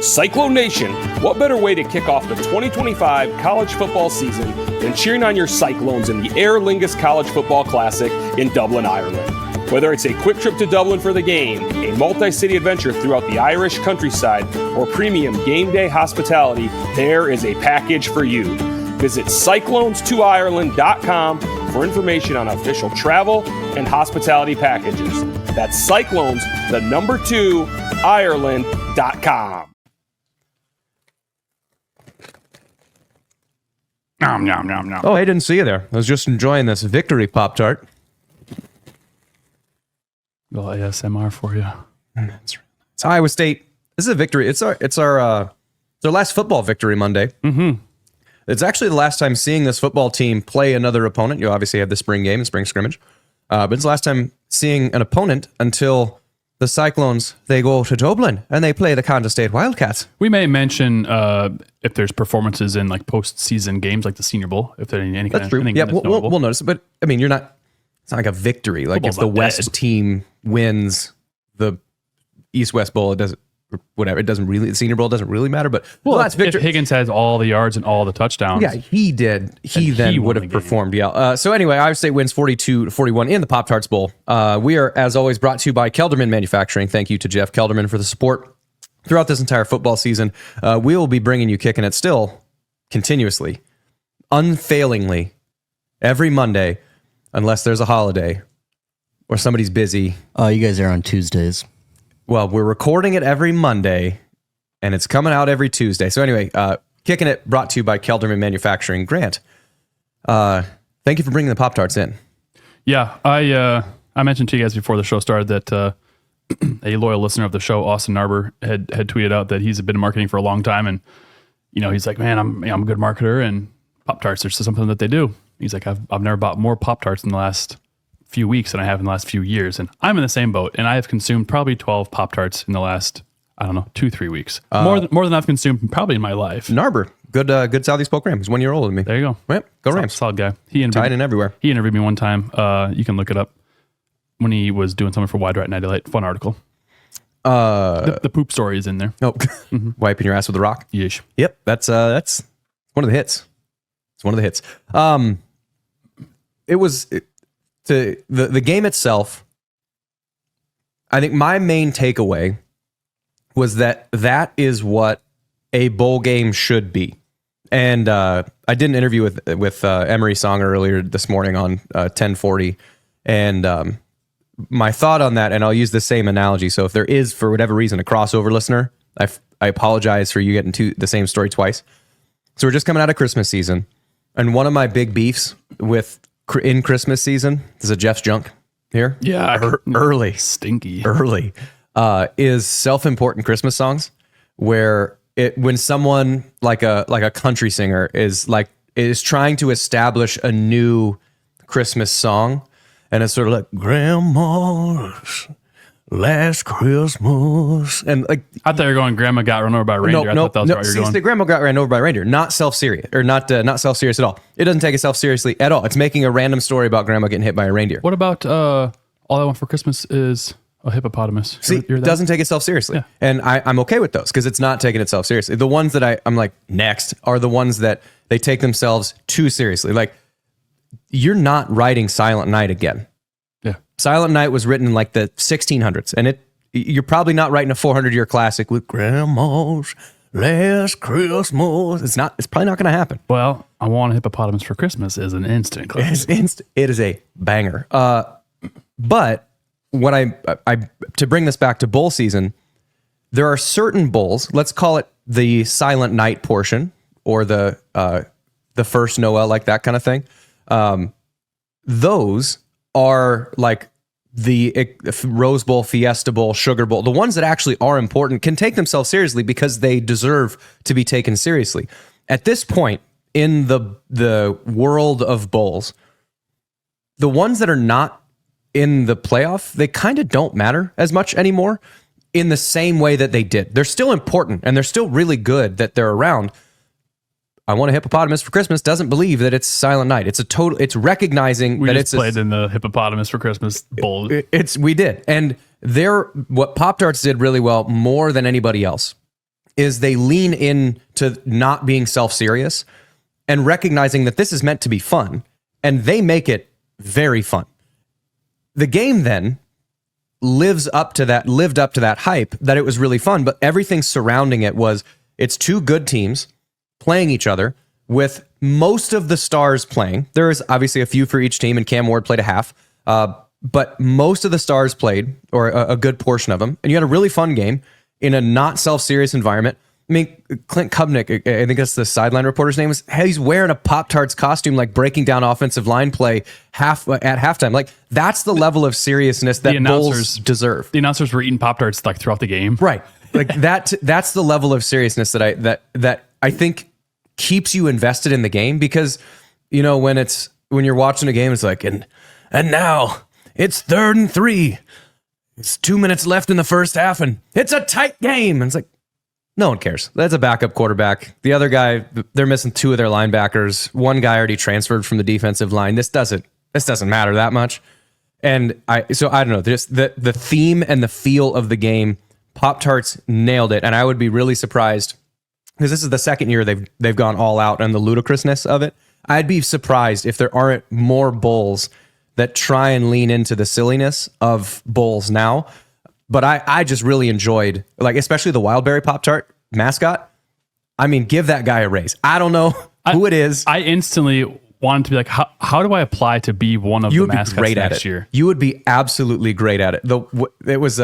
Cyclone Nation, what better way to kick off the 2025 college football season than cheering on your Cyclones in the Aer Lingus College Football Classic in Dublin, Ireland? Whether it's a quick trip to Dublin for the game, a multi-city adventure throughout the Irish countryside, or premium game day hospitality, there is a package for you. Visit cyclones2ireland.com for information on official travel and hospitality packages. That's Cyclones, the number 2, Ireland.com. Nom, nom, nom, nom. Oh, I didn't see you there. I was just enjoying this victory Pop-Tart. Well, ASMR for you. It's Iowa State. This is a victory. It's our last football victory Monday. Mm-hmm. It's actually the last time seeing this football team play another opponent. You obviously have the spring game, the spring scrimmage. But it's the last time seeing an opponent until the Cyclones, they go to Dublin and they play the Kansas State Wildcats. We may mention if there's performances in like postseason games like the Senior Bowl, if there any kind That's of true. anything Yeah, that's we'll notice it. But I mean, it's not like a victory. Like Football's if the not West dead. team wins the East-West Bowl, it doesn't, whatever. It doesn't really, the Senior Bowl doesn't really matter. But well, that's if victory. Higgins has all the yards and all the touchdowns. Yeah, he did. He then he would won have the game. performed. Yeah. So anyway, Iowa State wins 42-41 in the Pop-Tarts Bowl. We are, as always, brought to you by Kelderman Manufacturing. Thank you to Jeff Kelderman for the support throughout this entire football season. We will be bringing you Kickin' It still continuously, unfailingly, every Monday, unless there's a holiday or somebody's busy. You guys are on Tuesdays. Well, we're recording it every Monday, and it's coming out every Tuesday. So anyway, Kickin' It brought to you by Kelderman Manufacturing. Grant, thank you for bringing the Pop-Tarts in. Yeah, I mentioned to you guys before the show started that a loyal listener of the show, Austin Narber, had tweeted out that he's been in marketing for a long time, and he's like, man, I'm a good marketer, and Pop-Tarts are just something that they do. He's like, I've never bought more Pop-Tarts in the last few weeks than I have in the last few years, and I'm in the same boat, and I have consumed probably 12 Pop-Tarts in the last 2-3 weeks, more than I've consumed probably in my life. Narber, good Southeast Polk Ram. He's 1 year older than me. There you go. Yep, go Rams. Solid guy. He Tied in everywhere. He interviewed me one time. You can look it up when he was doing something for Wide Right 98. Fun article. The poop story is in there. Oh, wiping your ass with a rock. Yeesh. Yep, that's one of the hits. It's one of the hits. The game itself, I think my main takeaway was that is what a bowl game should be. And I did an interview with Emery Songer earlier this morning on 1040, and my thought on that, and I'll use the same analogy. So if there is, for whatever reason, a crossover listener, I apologize for you getting the same story twice. So we're just coming out of Christmas season, and one of my big beefs in Christmas season, this is Jeff's junk here. Yeah, early, stinky. early is self-important Christmas songs, where when someone like a country singer is trying to establish a new Christmas song, and it's sort of like Grandma's Last Christmas, and like I thought you were going, Grandma got run over by a reindeer. I thought that was where you're going. The Grandma got ran over by a reindeer. Not self-serious, or not self-serious at all. It doesn't take itself seriously at all. It's making a random story about Grandma getting hit by a reindeer. What about All I Want for Christmas is a Hippopotamus? See, it doesn't take itself seriously. Yeah. And I'm okay with those because it's not taking itself seriously. The ones that I'm like, next are the ones that they take themselves too seriously. Like, you're not writing Silent Night again. Yeah. Silent Night was written in like the 1600s, and you're probably not writing a 400-year classic with Grandma's Last Christmas. It's probably not going to happen. Well, I Want a Hippopotamus for Christmas is an instant classic. It is a banger. But what I to bring this back to bowl season, there are certain bowls, let's call it the Silent Night portion, or the first Noel, like that kind of thing. Those are like the Rose Bowl, Fiesta Bowl, Sugar Bowl. The ones that actually are important can take themselves seriously because they deserve to be taken seriously. At this point in the world of bowls, the ones that are not in the playoff, they kind of don't matter as much anymore in the same way that they did. They're still important and they're still really good that they're around. I Want a Hippopotamus for Christmas doesn't believe that it's Silent Night. It's recognizing We that just played in the Hippopotamus for Christmas bowl. We did. And what Pop-Tarts did really well, more than anybody else, is they lean in to not being self-serious and recognizing that this is meant to be fun, and they make it very fun. The game then lived up to that hype that it was really fun, but everything surrounding it was, it's two good teams playing each other with most of the stars playing. There is obviously a few for each team, and Cam Ward played a half, but most of the stars played, or a good portion of them, and you had a really fun game in a not self-serious environment. I mean, Clint Kubnick, I think that's the sideline reporter's name, he's wearing a Pop-Tarts costume, like breaking down offensive line play at halftime. Like, that's the level of seriousness that Bulls deserve. The announcers were eating Pop-Tarts like throughout the game. Right. Like that's the level of seriousness that I think keeps you invested in the game, because, you know, when you're watching a game, it's like, and now it's 3rd and 3. It's 2 minutes left in the first half, and it's a tight game. And it's like, no one cares. That's a backup quarterback. The other guy, they're missing 2 of their linebackers. One guy already transferred from the defensive line. This doesn't matter that much. And I don't know, just the theme and the feel of the game, Pop-Tarts nailed it. And I would be really surprised, because this is the second year they've gone all out on the ludicrousness of it. I'd be surprised if there aren't more bowls that try and lean into the silliness of bowls now. But I just really enjoyed, like, especially the Wildberry Pop-Tart mascot. I mean, give that guy a raise. I don't know who it is. I instantly wanted to be like, how do I apply to be one of the mascots great next at it. year? You would be absolutely great at it. It was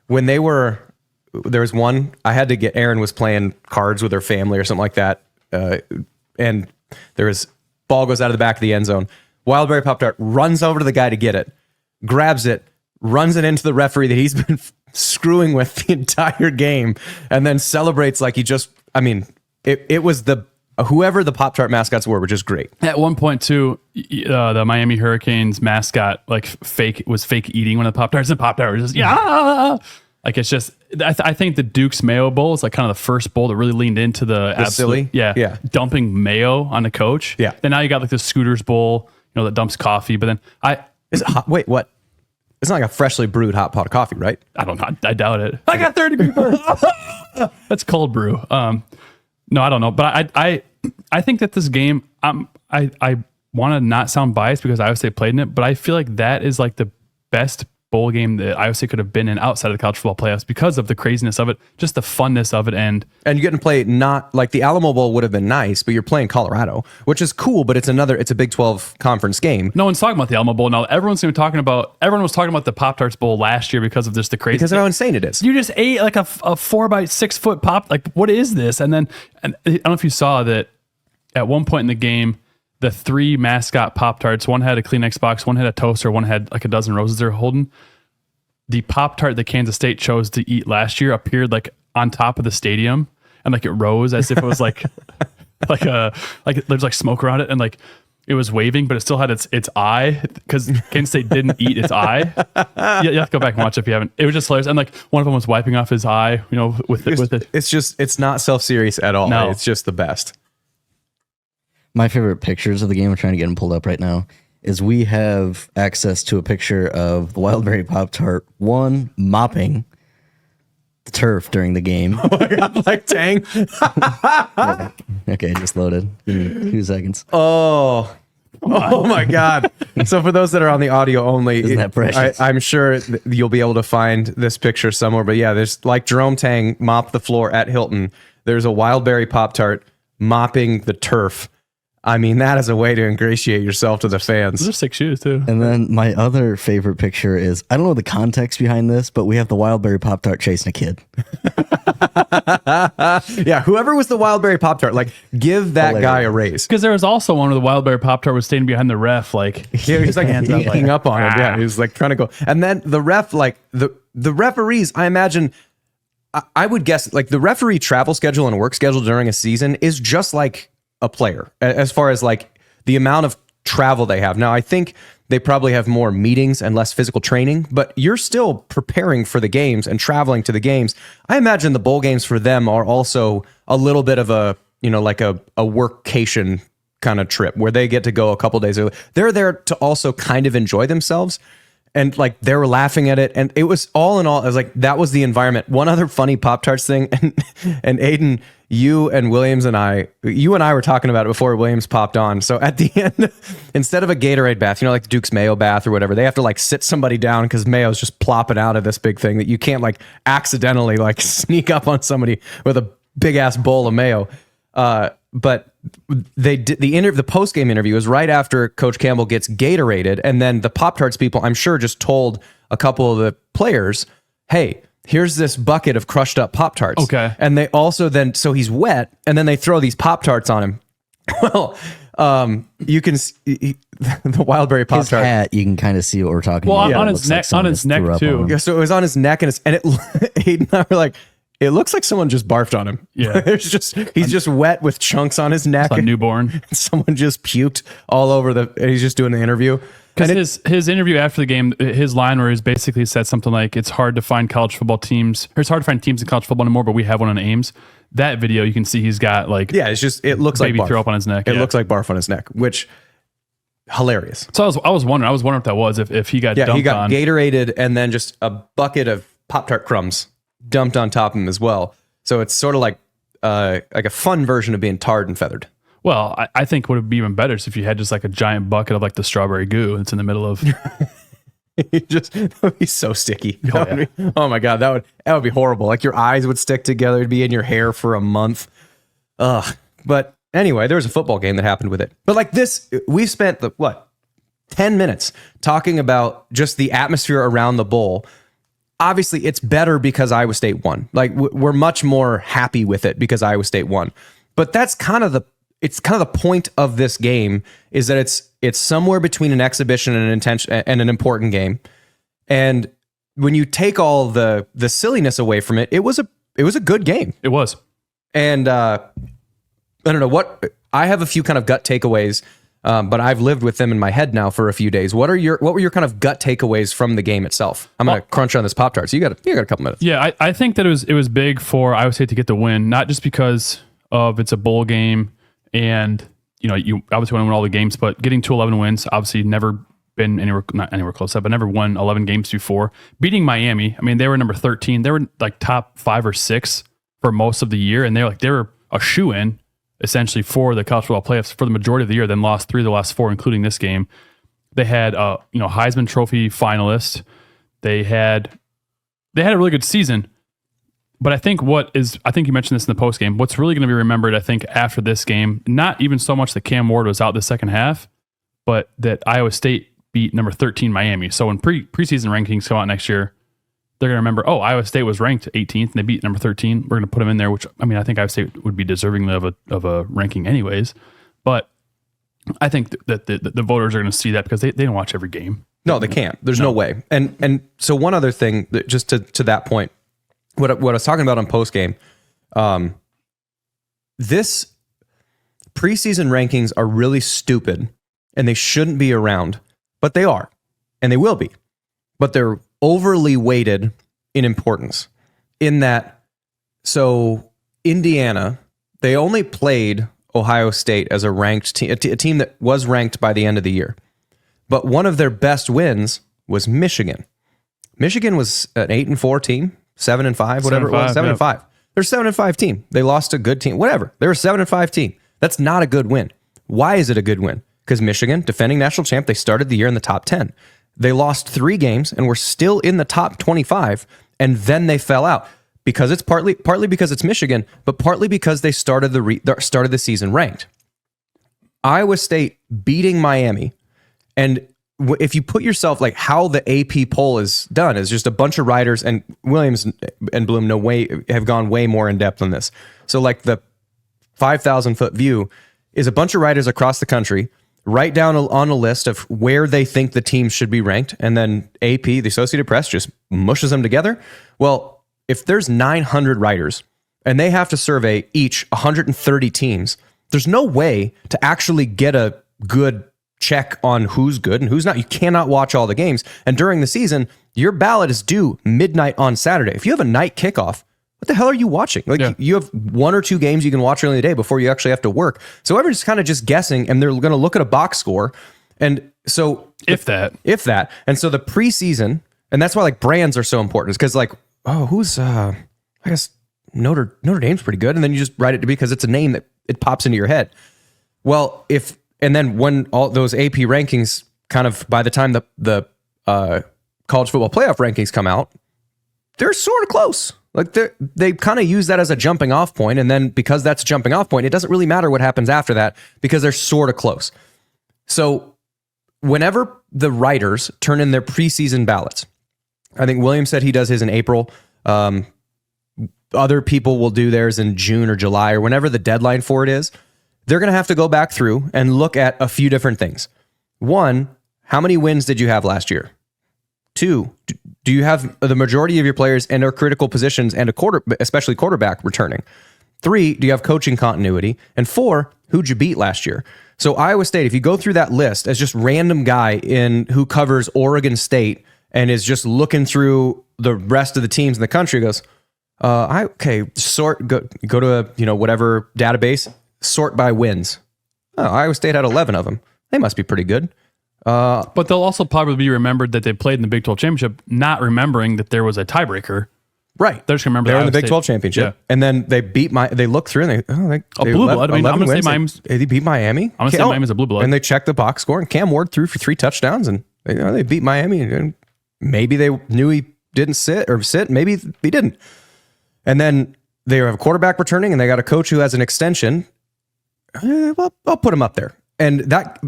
when there was one, I had to get, Erin was playing cards with her family or something like that. And there was, ball goes out of the back of the end zone. Wildberry Pop-Tart runs over to the guy to get it, grabs it, runs it into the referee that he's been screwing with the entire game, and then celebrates like he just, I mean, it was whoever the Pop-Tart mascots were just great. At one point too, the Miami Hurricanes mascot was fake eating one of the Pop-Tarts, and Pop-Tart was just, yeah. Like, it's just, I think the Duke's Mayo Bowl is like kind of the first bowl that really leaned into the absolute, silly? Dumping mayo on the coach. Yeah. Then now you got like the Scooters Bowl, you know, that dumps coffee, but then Is it hot? Wait, what? It's not like a freshly brewed hot pot of coffee, right? I doubt it. I got 30-degree burn. That's cold brew. No, I don't know. But I think that this game, I want to not sound biased because Iowa State played in it, but I feel like that is like the best bowl game that Iowa State could have been in outside of the college football playoffs, because of the craziness of it, just the funness of it. And you get to play, not like the Alamo Bowl would have been nice, but you're playing Colorado, which is cool, but it's a Big 12 conference game. No one's talking about the Alamo Bowl now. Everyone was talking about the Pop-Tarts Bowl last year because of just the crazy. Because of how insane it is. You just ate like a 4 by 6 foot pop. Like, what is this? And I don't know if you saw that at one point in the game, the 3 mascot Pop-Tarts, one had a Kleenex box, one had a toaster, one had like a dozen roses they're holding. The Pop-Tart that Kansas State chose to eat last year appeared like on top of the stadium, and like it rose as if it was like there's like smoke around it, and like it was waving, but it still had its eye, because Kansas State didn't eat its eye. You have to go back and watch if you haven't. It was just hilarious, and like one of them was wiping off his eye, you know, with it. It's not self-serious at all. No. It's just the best. My favorite pictures of the game, I'm trying to get them pulled up right now, is we have access to a picture of the Wildberry Pop-Tart, one mopping the turf during the game. Oh my God, like dang. Okay, just loaded. Give me 2 seconds. Oh my God. So for those that are on the audio only, Isn't that precious? I'm sure you'll be able to find this picture somewhere. But yeah, there's like Jerome Tang mopped the floor at Hilton. There's a Wildberry Pop-Tart mopping the turf. I mean, that is a way to ingratiate yourself to the fans. Those are 6 shoes too. And then my other favorite picture is, I don't know the context behind this, but we have the Wildberry Pop-Tart chasing a kid. Yeah, whoever was the Wildberry Pop-Tart, like, give that guy a raise. Because there was also one where the Wildberry Pop-Tart was standing behind the ref, like He was like hanging up on him. Yeah, he was like trying to go. And then the ref, like the referees, I imagine, I would guess, like the referee travel schedule and work schedule during a season is just like a player, as far as like the amount of travel they have. Now, I think they probably have more meetings and less physical training, but you're still preparing for the games and traveling to the games. I imagine the bowl games for them are also a little bit of a, you know, like a workcation kind of trip where they get to go a couple days early. They're there to also kind of enjoy themselves. and like they were laughing at it, and it was all in all, I was like, that was the environment. One other funny Pop-Tarts thing, and Aiden, you and I were talking about it before Williams popped on. So at the end, instead of a Gatorade bath, like the Duke's Mayo bath or whatever, they have to like sit somebody down because Mayo's just plopping out of this big thing that you can't like accidentally like sneak up on somebody with a big ass bowl of mayo. But they did the post game interview was right after Coach Campbell gets Gatorated, and then the Pop-Tarts people, I'm sure, just told a couple of the players, "Hey, here's this bucket of crushed up Pop-Tarts." Okay. And they also so he's wet, and then they throw these Pop-Tarts on him. Well, you can see the Wildberry His Pop-Tart. hat, you can kind of see what we're talking Well, about. on It his looks like neck, someone just threw up too. on him. Yeah, so it was on his neck, and Aiden and I were like, it looks like someone just barfed on him. Yeah. He's just wet with chunks on his neck. A newborn. Someone just puked all over and he's just doing the interview. Because his interview after the game, his line where he's basically said something like, "It's hard to find college football teams, or it's hard to find teams in college football anymore, but we have one in Ames." That video, you can see he's got like, Yeah, it looks like baby barf. throw up on his neck. It Yeah. looks like barf on his neck, which hilarious. So I was wondering what that was, if he got Yeah, dumped he got on. Gatorated and then just a bucket of Pop-Tart crumbs dumped on top of him as well. So it's sort of like a fun version of being tarred and feathered. Well, I think what would be even better is if you had just like a giant bucket of like the strawberry goo that's in the middle of. That would be so sticky. Oh, That would be- oh my god, that would be horrible. Like your eyes would stick together. It'd be in your hair for a month. Ugh. But anyway, there was a football game that happened with it. But like this, we spent 10 minutes talking about just the atmosphere around the bowl. Obviously, it's better because Iowa State won. Like we're much more happy with it because Iowa State won. But that's kind of the point of this game, is that it's somewhere between an exhibition and an important game. And when you take all the silliness away from it, it was a good game. It was. And I don't know I have a few kind of gut takeaways, but I've lived with them in my head now for a few days. What were your kind of gut takeaways from the game itself? I'm gonna crunch on this Pop-Tart. So you got a couple minutes. Yeah, I think that it was big for Iowa State to get the win, not just because of it's a bowl game and you obviously want to win all the games, but getting to 11 wins, obviously never been not anywhere close to that, but never won 11 games before. Beating Miami, I mean, they were number 13. They were like top 5 or 6 for most of the year, and they were a shoe-in essentially for the college football playoffs for the majority of the year, then lost 3 of the last 4, including this game. They had Heisman Trophy finalists. They had a really good season. But I think you mentioned this in the post game. What's really going to be remembered, I think, after this game, not even so much that Cam Ward was out the second half, but that Iowa State beat number 13 Miami. So when preseason rankings come out next year, they're going to remember, Iowa State was ranked 18th and they beat number 13. We're going to put them in there, which, I mean, I think Iowa State would be deserving of a ranking anyways. But I think that the voters are going to see that because they don't watch every game. No, they can't. There's no way. And so one other thing, that just to that point, what I was talking about on post game, this preseason rankings are really stupid and they shouldn't be around, but they are, and they will be, but they're overly weighted in importance in that. So Indiana, they only played Ohio State as a ranked team, a team that was ranked by the end of the year. But one of their best wins was Michigan. Michigan was an 8-4 team, 7-5, whatever it was, 7-5. They're 7-5 team. They lost a good team, whatever. They're a 7-5 team. That's not a good win. Why is it a good win? Because Michigan, defending national champ, they started the year in the top 10. They lost 3 games and were still in the top 25, and then they fell out because it's partly because it's Michigan, but partly because they started the season ranked. Iowa State beating Miami, and if you put yourself like how the AP poll is done is just a bunch of writers, and Williams and Bloom have gone way more in depth on this. So like the 5,000 foot view is a bunch of writers across the country write down on a list of where they think the teams should be ranked, and then AP, the Associated Press, just mushes them together. Well, if there's 900 writers and they have to survey each 130 teams, there's no way to actually get a good check on who's good and who's not. You cannot watch all the games. And during the season, your ballot is due midnight on Saturday. If you have a night kickoff, what the hell are you watching? You have 1 or 2 games you can watch early in the day before you actually have to work. So everyone's kind of just guessing, and they're going to look at a box score. And So If that. and so the preseason, and that's why like brands are so important, is because like, oh, who's I guess Notre Dame's pretty good, and then you just write it to because it's a name that it pops into your head. Well, and then when all those AP rankings kind of, by the time the college football playoff rankings come out, they're sort of close. Like they kind of use that as a jumping off point, and then because that's a jumping off point, it doesn't really matter what happens after that because they're sort of close. So whenever the writers turn in their preseason ballots, I think William said he does his in April. Other people will do theirs in June or July or whenever the deadline for it is. They're going to have to go back through and look at a few different things. One, how many wins did you have last year? Two, do you have the majority of your players in their critical positions and especially quarterback returning? Three, do you have coaching continuity? And four, who'd you beat last year? So Iowa State, if you go through that list as just random guy who covers Oregon State and is just looking through the rest of the teams in the country, goes, go to a whatever database, sort by wins. Oh, Iowa State had 11 of them. They must be pretty good. But they'll also probably be remembered that they played in the Big 12 championship, not remembering that there was a tiebreaker. Right. They're just gonna remember they're in the Big State. 12 championship, Yeah. and then they look through and they blue blood. I mean, I'm gonna say Miami's. They beat Miami. I'm gonna say Miami's a blue blood. And they checked the box score, and Cam Ward threw for 3 touchdowns, and they beat Miami. And maybe they knew he didn't sit. Maybe he didn't. And then they have a quarterback returning, and they got a coach who has an extension. I'll put him up there. And that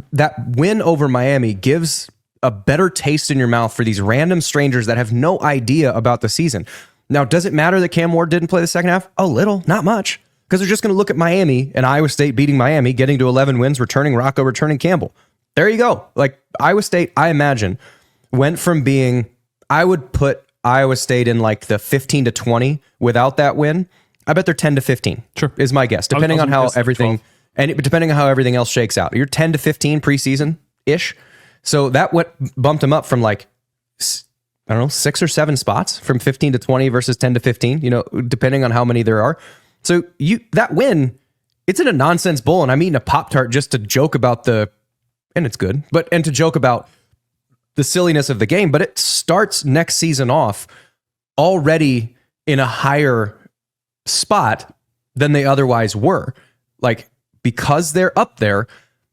win over Miami gives a better taste in your mouth for these random strangers that have no idea about the season. Now, does it matter that Cam Ward didn't play the second half? A little, not much, because they're just going to look at Miami and Iowa State beating Miami, getting to 11 wins, returning Rocco, returning Campbell. There you go. Like Iowa State, I imagine, went from being, I would put Iowa State in like the 15 to 20 without that win. I bet they're 10 to 15. Sure. Is my guess, depending on how everything, 12. and depending on how everything else shakes out. You're 10 to 15 preseason ish. So that bumped them up from like, I don't know, 6 or 7 spots from 15 to 20 versus 10 to 15, depending on how many there are. So that win, it's in a nonsense bowl, and I'm eating a Pop-Tart just to joke about and it's good, and to joke about the silliness of the game, but it starts next season off already in a higher spot than they otherwise were. Like, because they're up there,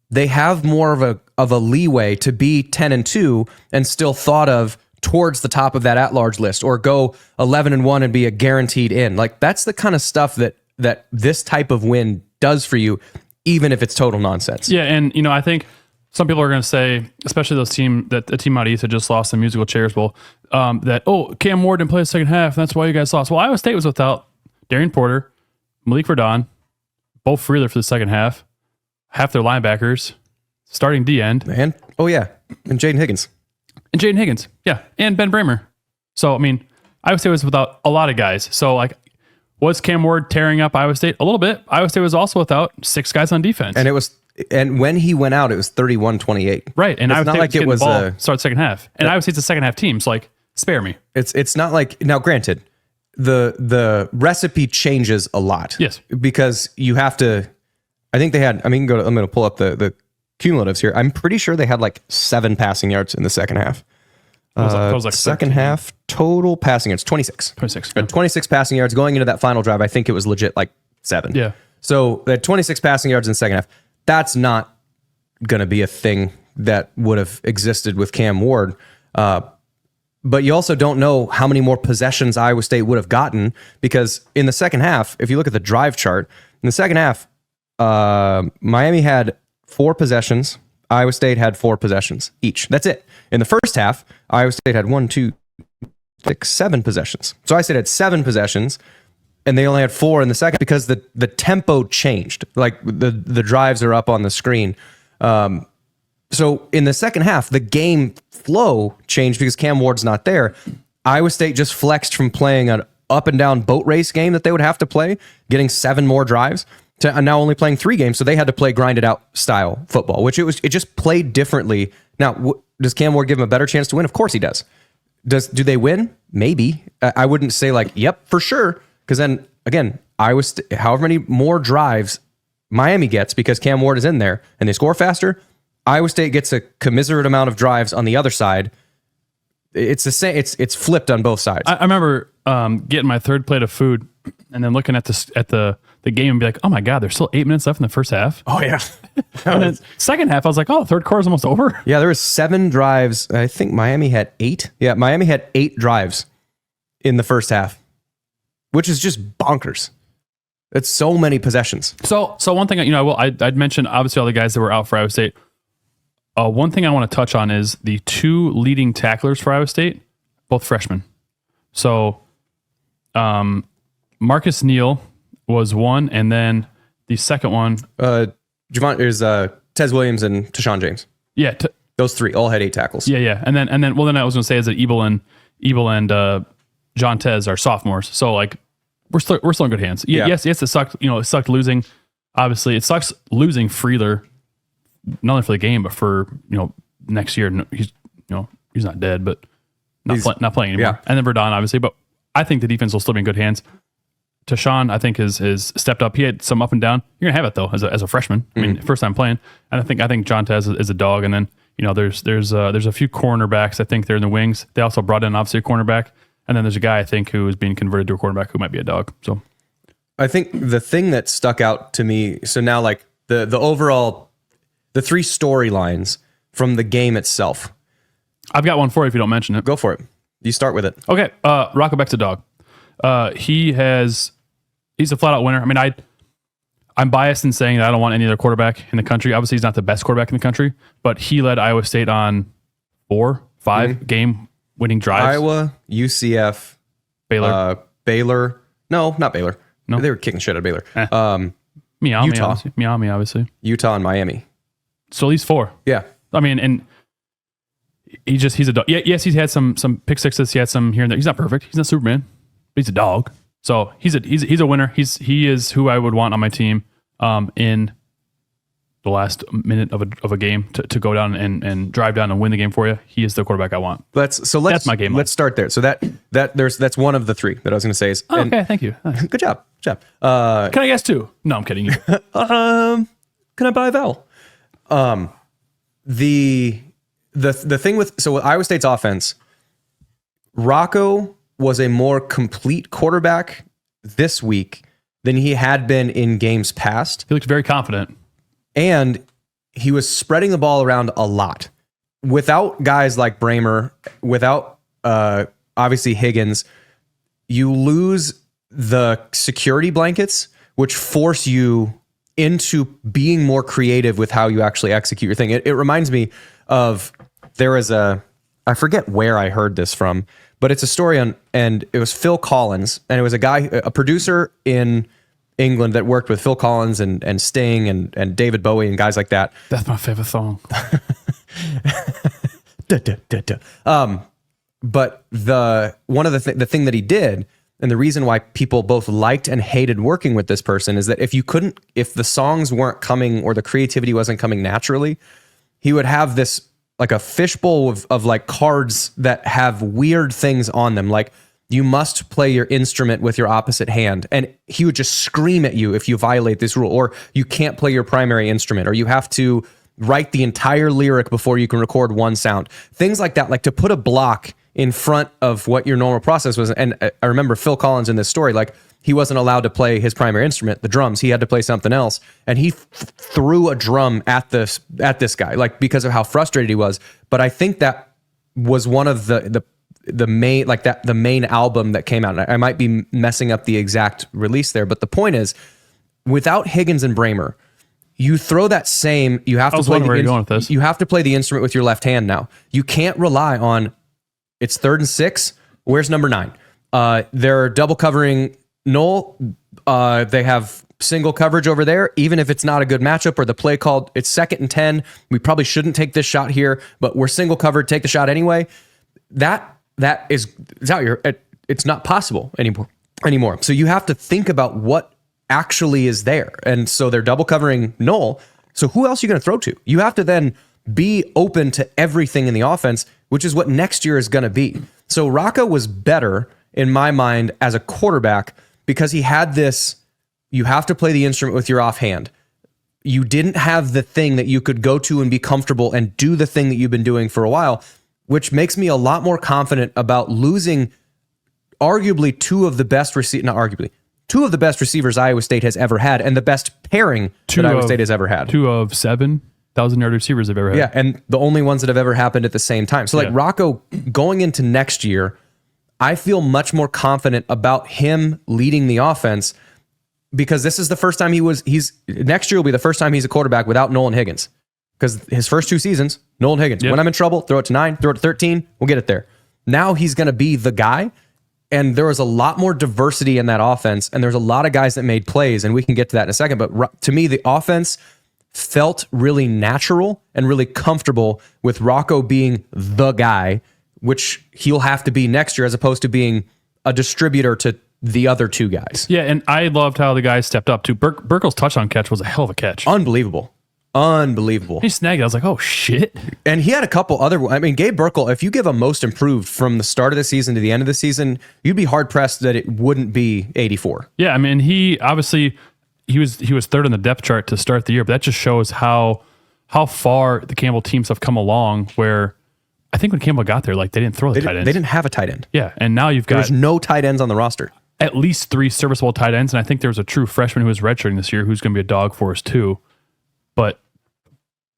they have more of a leeway to be 10-2 and still thought of towards the top of that at-large list, or go 11-1 and be a guaranteed in. Like, that's the kind of stuff that this type of win does for you, even if it's total nonsense. Yeah, and I think some people are going to say, especially the team out east that just lost the Musical Chairs Bowl, that Cam Ward didn't play the second half, and that's why you guys lost. Well, Iowa State was without Darian Porter, Malik Verdon, both Freeler for the second half their linebackers, starting D end, And Jaden Higgins. and Jaden Higgins, yeah, and Ben Bramer. So I mean, Iowa State was without a lot of guys. So like, was Cam Ward tearing up Iowa State? A little bit. Iowa State was also without 6 guys on defense. And when he went out, it was 31-28. Right. And it's Iowa not State like was it was ball start second half. And Iowa State's a second half team. So like, spare me. It's not like, now granted, the recipe changes a lot. Yes. Because you have to, I think they had, I'm going to pull up the cumulatives here. I'm pretty sure they had like 7 passing yards in the second half. It was like Second 13. half total passing yards, 26. 26. Had 26 passing yards going into that final drive. I think it was legit like 7. Yeah. So they had 26 passing yards in the second half. That's not going to be a thing that would have existed with Cam Ward. But you also don't know how many more possessions Iowa State would have gotten, because in the second half, if you look at the drive chart, in the second half, Miami had 4 possessions. Iowa State had 4 possessions each. That's it. In the first half, Iowa State had 7 possessions. So Iowa State had 7 possessions, and they only had 4 in the second because the tempo changed. Like the drives are up on the screen. So in the second half, the game flow changed because Cam Ward's not there. Iowa State just flexed from playing an up and down boat race game that they would have to play, getting 7 more drives, to now only playing 3 games. So they had to play grinded out style football, which it just played differently. Now, does Cam Ward give him a better chance to win? Of course he does. Do they win? Maybe. I wouldn't say like, yep, for sure. Because then again, however many more drives Miami gets because Cam Ward is in there and they score faster, Iowa State gets a commiserate amount of drives on the other side. It's the same. It's flipped on both sides. I remember getting my third plate of food and then looking at the game and be like, oh my God, there's still 8 minutes left in the first half. Oh yeah. And then second half, I was like, oh, the third quarter's almost over. Yeah, there was 7 drives. I think Miami had 8. Yeah, Miami had 8 drives in the first half, which is just bonkers. It's so many possessions. So one thing, I'd mentioned obviously all the guys that were out for Iowa State. One thing I want to touch on is the 2 leading tacklers for Iowa State, both freshmen. So, Marcus Neal was one, and then the second one, Javon is Tez Williams and Tashawn James. Yeah, Those 3 all had 8 tackles. yeah, and then I was going to say is that Ebel and John Tez are sophomores. So like we're still in good hands. Yeah. Yes, it sucked. It sucked losing. Obviously, it sucks losing Freeler, not only for the game but for next year. He's not dead, but not playing anymore. Yeah. And then Verdon, obviously, but I think the defense will still be in good hands. Tashawn, I think, is stepped up. He had some up and down. You're gonna have it though as a freshman. I mean, first time playing. And I think John Tez is a dog. And then there's a few cornerbacks. I think they're in the wings. They also brought in obviously a cornerback. And then there's a guy I think who is being converted to a quarterback who might be a dog. So I think the thing that stuck out to me. So now like the overall, the 3 storylines from the game itself. I've got one for you if you don't mention it. Go for it. You start with it. Okay, Rocco Beck's a dog. He's a flat out winner. I mean, I'm biased in saying that I don't want any other quarterback in the country. Obviously, he's not the best quarterback in the country, but he led Iowa State on 4-5 game winning drives. Iowa, UCF, Baylor, Baylor. No, not Baylor. No. They were kicking shit at Baylor. Miami, Utah. obviously. Miami, obviously. Utah and Miami. So at least 4. Yeah. I mean, and he's a dog. Yeah, yes, he's had some pick sixes. He had some here and there. He's not perfect. He's not Superman, but he's a dog. So he's a winner. He is who I would want on my team in the last minute of a game to go down and drive down and win the game for you. He is the quarterback I want. That's my game. Let's start there. So that's one of the 3 that I was going to say. Okay, thank you. Nice. Good job. Can I guess 2? No, I'm kidding you. Can I buy a vowel? The thing with Iowa State's offense, Rocco was a more complete quarterback this week than he had been in games past. He looked very confident. And he was spreading the ball around a lot. Without guys like Bramer, without obviously Higgins, you lose the security blankets, which force you into being more creative with how you actually execute your thing. It reminds me of, I forget where I heard this from, but it's a story and it was Phil Collins, and it was a producer in England that worked with Phil Collins and Sting and David Bowie and guys like that. That's my favorite song. But one of the thing that he did, and the reason why people both liked and hated working with this person, is that if the songs weren't coming or the creativity wasn't coming naturally, he would have this like a fishbowl of like cards that have weird things on them. Like, you must play your instrument with your opposite hand. And he would just scream at you if you violate this rule, or you can't play your primary instrument, or you have to write the entire lyric before you can record one sound. Things like that, like to put a block in front of what your normal process was. And I remember Phil Collins in this story, like, he wasn't allowed to play his primary instrument, the drums. He had to play something else. And he threw a drum at this guy, like, because of how frustrated he was. But I think that was one of the main, like, the main album that came out. And I might be messing up the exact release there, but the point is, without Higgins and Bramer, you throw that same, you have to play you have to play the instrument with your left hand now. You can't rely on, it's 3rd and 6. Where's number 9? They're double covering Noel. They have single coverage over there, even if it's not a good matchup, or the play called, it's 2nd and 10. We probably shouldn't take this shot here, but we're single covered, take the shot anyway. That is out here. It's not possible anymore. So you have to think about what actually is there. And so they're double covering Noel. So who else are you going to throw to? You have to then be open to everything in the offense, which is what next year is going to be. So Rocco was better in my mind as a quarterback because he had this, you have to play the instrument with your offhand. you didn't have the thing that you could go to and be comfortable and do the thing that you've been doing for a while, which makes me a lot more confident about losing arguably two of the best receivers Iowa State has ever had, and the best pairing that Iowa State has ever had. 2 of 7,000-yard receivers they've ever had. Yeah, and the only ones that have ever happened at the same time. So like Rocco going into next year, I feel much more confident about him leading the offense, because this is the first time next year will be the first time he's a quarterback without Nolan Higgins. Because his first 2 seasons, Nolan Higgins. When I'm in trouble, throw it to 9, throw it to 13, we'll get it there. Now he's going to be the guy, and there was a lot more diversity in that offense, and there's a lot of guys that made plays, and we can get to that in a second. But to me, the offense felt really natural and really comfortable with Rocco being the guy, which he'll have to be next year, as opposed to being a distributor to the other 2 guys. Yeah, and I loved how the guys stepped up too. Burkle's touchdown catch was a hell of a catch. Unbelievable. He snagged it. I was like, oh shit. And he had a couple other, Gabe Burkle, if you give a most improved from the start of the season to the end of the season, you'd be hard pressed that it wouldn't be 84. Yeah, I mean, he obviously he was 3rd on the depth chart to start the year, but that just shows how far the Campbell teams have come along, where I think when Campbell got there, like they didn't throw the tight ends. They didn't have a tight end. Yeah, and now you've got There's no tight ends on the roster. At least 3 serviceable tight ends, and I think there was a true freshman who was redshirting this year who's going to be a dog for us too. But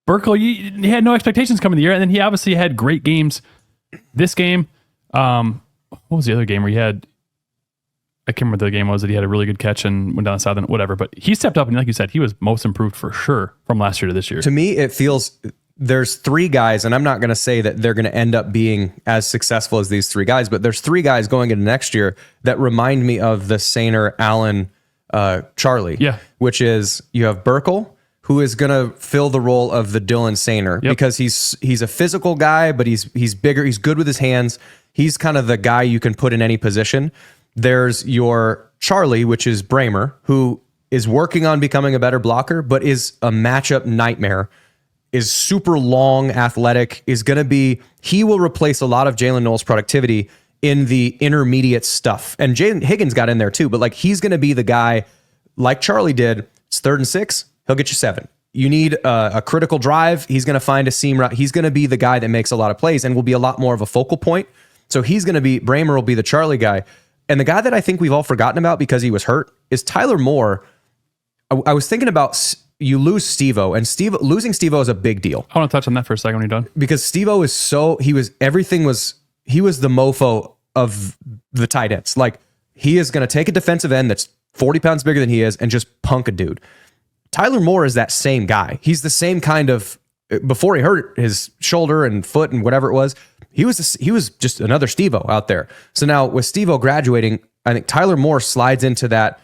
Burkle, he had no expectations coming the year, and then he obviously had great games. This game, what was the other game where he had? I can't remember what the game was that he had a really good catch and went down the side and whatever. But he stepped up, and like you said, he was most improved for sure from last year to this year. To me, it feels there's 3 guys, and I'm not going to say that they're going to end up being as successful as these 3 guys, but there's 3 guys going into next year that remind me of the Sainer, Allen, Charlie. Yeah. Which is, you have Burkle, who is going to fill the role of the Dylan Sainer, because he's a physical guy, but he's bigger. He's good with his hands. He's kind of the guy you can put in any position. There's your Charlie, which is Bramer, who is working on becoming a better blocker, but is a matchup nightmare, is super long, athletic, he will replace a lot of Jalen Knowles' productivity in the intermediate stuff. And Jalen Higgins got in there too, but like he's going to be the guy like Charlie did. It's 3rd and 6. He'll get you 7. You need a critical drive. He's going to find a seam route. He's going to be the guy that makes a lot of plays and will be a lot more of a focal point. So Bramer will be the Charlie guy. And the guy that I think we've all forgotten about because he was hurt is Tyler Moore. I was thinking about, you lose Steve-O, and losing Steve-O is a big deal. I want to touch on that for a second when you're done. Because Steve-O he was the mofo of the tight ends. Like, he is going to take a defensive end that's 40 pounds bigger than he is and just punk a dude. Tyler Moore is that same guy. He's the same kind of, before he hurt his shoulder and foot and whatever it was, he was just another Steve-O out there. So now with Steve-O graduating, I think Tyler Moore slides into that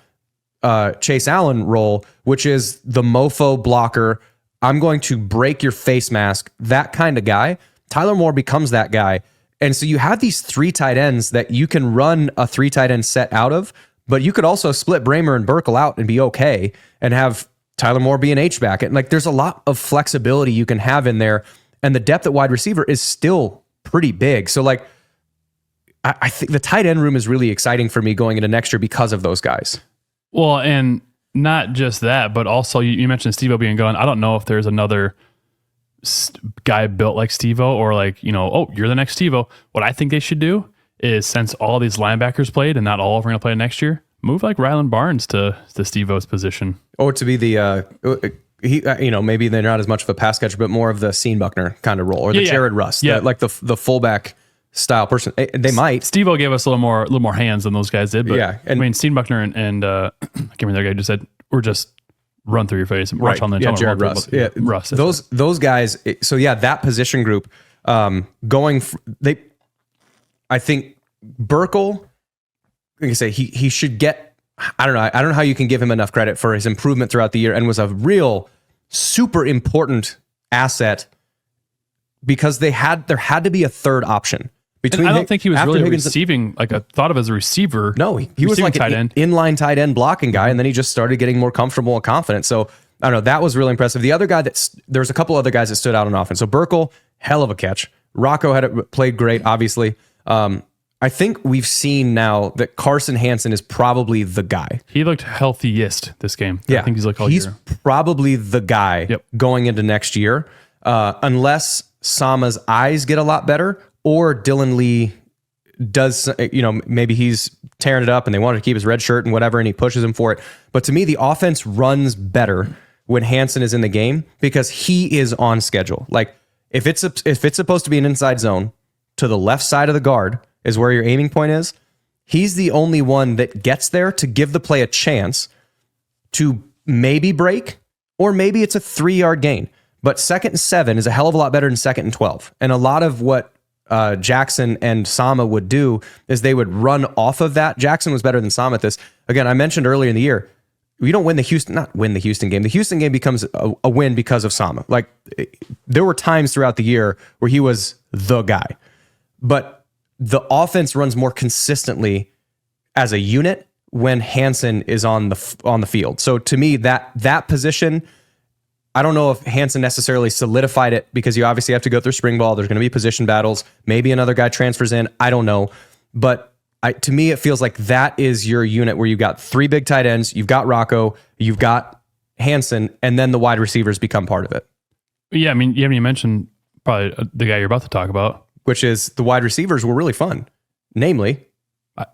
Chase Allen role, which is the mofo blocker. I'm going to break your face mask, that kind of guy. Tyler Moore becomes that guy. And so you have these 3 tight ends that you can run a 3 tight end set out of, but you could also split Bramer and Burkle out and be okay and have Tyler Moore be an H-back. And like, there's a lot of flexibility you can have in there. And the depth at wide receiver is still pretty big. So like, I think the tight end room is really exciting for me going into next year because of those guys. Well, and not just that, but also you mentioned Steve-O being gone. I don't know if there's another guy built like Steve-O or like, oh, you're the next Steve-O. What I think they should do is, since all these linebackers played and not all of them are going to play next year, move like Rylan Barnes to Steve-O's position. Or to be the, maybe they're not as much of a pass catcher, but more of the Sean Buckner kind of role, or the Jared Russ, like the fullback style person. They might. Steve-O gave us a little more hands than those guys did. But yeah, and, I mean, Sean Buckner and I can't remember the guy just said, we're just run through your face and right. Jared Russ. Yeah, Russ. Those guys. So yeah, that position group I think Burkle, like I say, he should get, I don't know how you can give him enough credit for his improvement throughout the year, and was a real super important asset, because there had to be a third option. And I don't think he was really receiving, thought of as a receiver. No, he was like an inline tight end blocking guy, and then he just started getting more comfortable and confident. So I don't know, that was really impressive. The other guy there's a couple other guys that stood out on offense. So Burkle, hell of a catch. Rocco played great, obviously. I think we've seen now that Carson Hansen is probably the guy. He looked healthiest this game. Yeah, I think he's looked all he's year. probably the guy going into next year, unless Sama's eyes get a lot better or Dylan Lee does, maybe he's tearing it up and they want to keep his red shirt and whatever, and he pushes him for it. But to me, the offense runs better when Hansen is in the game because he is on schedule. Like if it's supposed to be an inside zone, to the left side of the guard is where your aiming point is. He's the only one that gets there to give the play a chance to maybe break, or maybe it's a 3-yard gain. But 2nd and 7 is a hell of a lot better than 2nd and 12. And a lot of what Jackson and Sama would do is they would run off of that. Jackson was better than Sama at this. Again, I mentioned earlier in the year, we don't not win the Houston game. The Houston game becomes a win because of Sama. Like there were times throughout the year where he was the guy. But the offense runs more consistently as a unit when Hansen is on the field. So to me, that position, I don't know if Hansen necessarily solidified it because you obviously have to go through spring ball. There's going to be position battles. Maybe another guy transfers in. I don't know. But to me, it feels like that is your unit where you've got 3 big tight ends. You've got Rocco. You've got Hansen. And then the wide receivers become part of it. Yeah, I mean, you haven't even mentioned probably the guy you're about to talk about. Which is the wide receivers were really fun. Namely,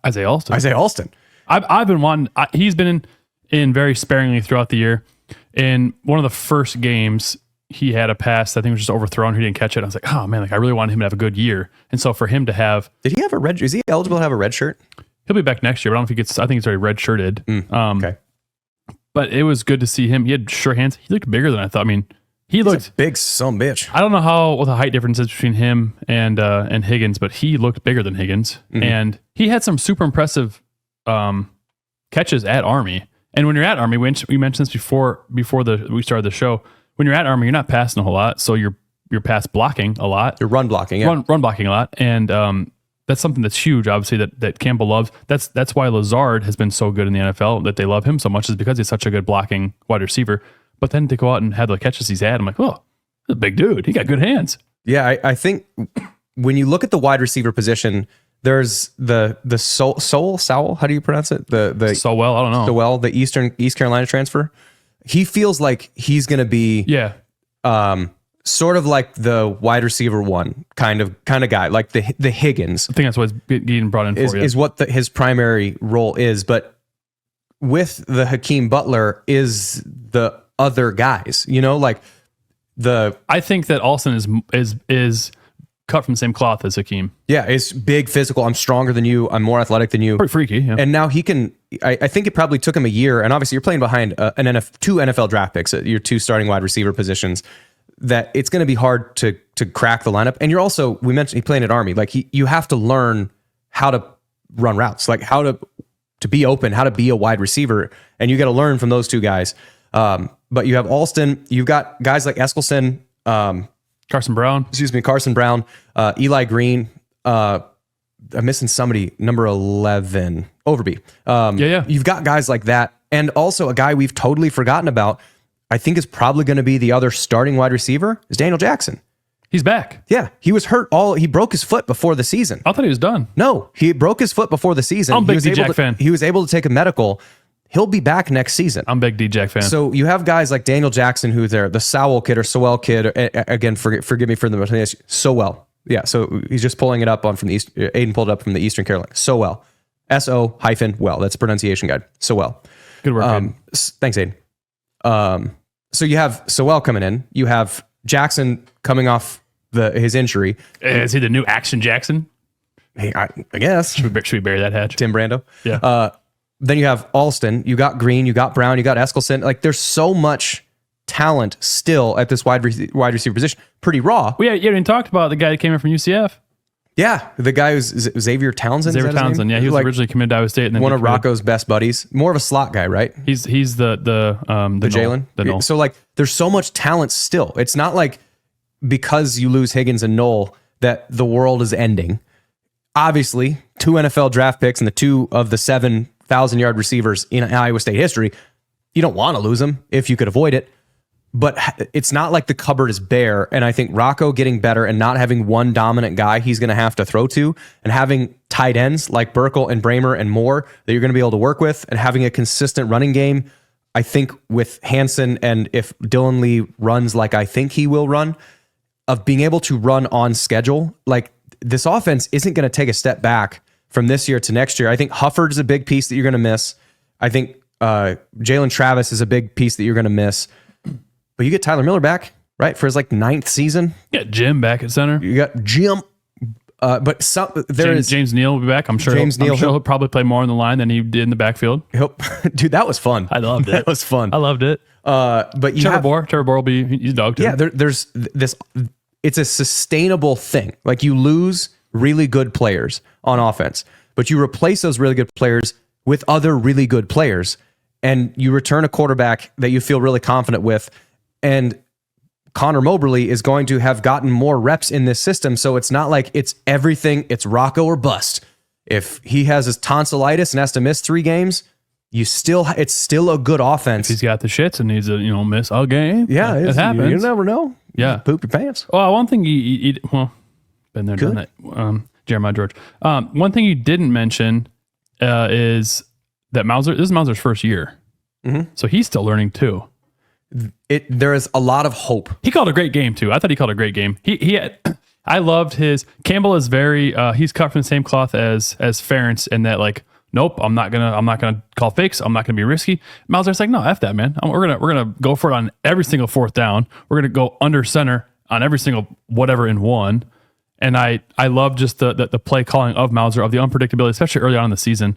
Isaiah Alston. I've been wanting. He's been in very sparingly throughout the year. In one of the first games, he had a pass that I think was just overthrown. He didn't catch it. I was like, oh man, I really wanted him to have a good year. And so for him to have, did he have a red? Is he eligible to have a red shirt? He'll be back next year. But I don't know if he gets. I think he's already red shirted. Okay. But it was good to see him. He had short hands. He looked bigger than I thought. I mean, he's looked a big son bitch. I don't know what the height difference is between him and Higgins, but he looked bigger than Higgins, and he had some super impressive catches at Army. And when you're at Army, we mentioned this before we started the show. When you're at Army, you're not passing a whole lot, so you're pass blocking a lot. You're run blocking, yeah. Run blocking a lot, and that's something that's huge. Obviously, that Campbell loves. That's why Lazard has been so good in the NFL. That they love him so much is because he's such a good blocking wide receiver. But then to go out and have the catches he's had, I'm like, oh, that's a big dude. He got good hands. Yeah, I think when you look at the wide receiver position, there's the Sowell. How do you pronounce it? Sowell, I don't know. Sowell, the East Carolina transfer. He feels like he's going to be sort of like the wide receiver one kind of guy, like the Higgins. I think that's what he's getting brought in for. Is what his primary role is, but with the Hakeem Butler is the other guys, like I think that Alston is cut from the same cloth as Hakeem. Yeah, it's big, physical. I'm stronger than you. I'm more athletic than you. Pretty freaky. Yeah. And now he can. I think it probably took him a year. And obviously, you're playing behind two NFL draft picks at your 2 starting wide receiver positions. That it's going to be hard to crack the lineup. And you're also, we mentioned he playing at Army. Like you have to learn how to run routes, like how to be open, how to be a wide receiver, and you got to learn from those 2 guys. But you have Alston, you've got guys like Eskelson, Carson Brown, Eli Green. I'm missing somebody, number 11, Overby. You've got guys like that. And also a guy we've totally forgotten about, I think is probably going to be the other starting wide receiver, is Daniel Jackson. He's back. Yeah, he was hurt he broke his foot before the season. I thought he was done. No, he broke his foot before the season. I'm a big D-Jack fan. He was able to take a medical. He'll be back next season. I'm a big D-Jack fan. So you have guys like Daniel Jackson, who's there, the Sowell kid or Sowell kid. Again, forgive me for the pronunciation. Sowell. Yeah, so he's just pulling it up from the East. Aiden pulled it up from the Eastern Carolina. Sowell. S-O-well. That's a pronunciation guide. Sowell. Good work, Aiden. Thanks, Aiden. So you have Sowell coming in. You have Jackson coming off his injury. Is he the new Action Jackson? Hey, I guess. Should we bury that hatch? Tim Brando. Yeah. Then you have Alston, you got Green, you got Brown, you got Eskelson. Like there's so much talent still at this wide receiver position. Pretty raw. Well, yeah, you didn't talk about the guy that came in from UCF. Yeah, the guy who's Xavier Townsend. Xavier Townsend. Yeah, he was originally committed to Iowa State, and then one of Rocco's best buddies. More of a slot guy, right? He's the Jalen. So like, there's so much talent still. It's not like because you lose Higgins and Knoll that the world is ending. Obviously, 2 NFL draft picks and the 2 of the 7,000-yard receivers in Iowa State history. You don't want to lose them if you could avoid it. but it's not like the cupboard is bare. And I think Rocco getting better and not having one dominant guy he's going to have to throw to, and having tight ends like Burkle and Bramer and Moore that you're going to be able to work with, and having a consistent running game. I think with Hansen, and if Dylan Lee runs like I think he will run, of being able to run on schedule, like this offense isn't going to take a step back from this year to next year. I think Hufford is a big piece that you're going to miss. I think Jalen Travis is a big piece that you're going to miss. But you get Tyler Miller back, right, for his like 9th season. You got Jim back at center. You got Jim. But James Neal will be back. I'm sure he'll probably play more on the line than he did in the backfield. Dude, that was fun. I loved it. That was fun. I loved it. But Trevor Bohr will be, he's dog too. Yeah, there's this. It's a sustainable thing. Like, you lose really good players on offense, but you replace those really good players with other really good players, and you return a quarterback that you feel really confident with. And Connor Moberly is going to have gotten more reps in this system. So it's not like it's everything. It's Rocco or bust. If he has his tonsillitis and has to miss 3 games, it's still a good offense. He's got the shits and needs to, miss a game. Yeah, it happens. You never know. Yeah. Poop your pants. Well, one thing been there, done that. Jeremiah George. One thing you didn't mention is that this is Mauser's first year. Mm-hmm. So he's still learning too. There is a lot of hope. He called a great game too. I thought he called a great game. I loved his Campbell is very he's cut from the same cloth as Ferentz, in that, like, nope, I'm not gonna call fakes. I'm not gonna be risky. Mauser's like, no, F that, man. We're gonna go for it on every single 4th down. We're gonna go under center on every single whatever in one. And I love just the play calling of Mauser, of the unpredictability, especially early on in the season.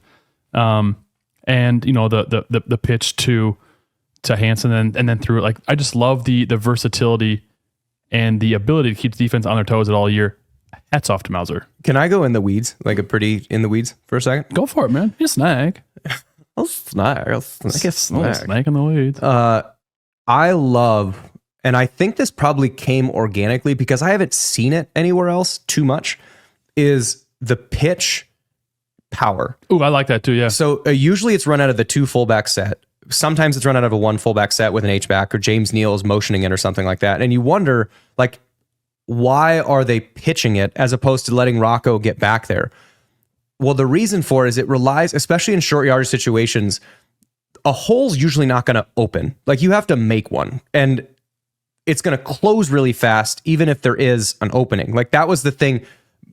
And the pitch to Hansen and then through it. Like, I just love the versatility and the ability to keep the defense on their toes at all year. Hats off to Mauser. Can I go in the weeds, like a pretty in the weeds for a second? Go for it, man. You snag. I'll snag in the weeds. I love, and I think this probably came organically because I haven't seen it anywhere else too much, is the pitch power. Ooh, I like that too, yeah. So usually it's run out of the 2 fullback set. Sometimes it's run out of a 1 fullback set with an H-back, or James Neal is motioning it or something like that. And you wonder, like, why are they pitching it as opposed to letting Rocco get back there? Well, the reason for it is it relies, especially in short yardage situations, a hole's usually not going to open. Like, you have to make one, and it's going to close really fast, even if there is an opening. Like, that was the thing.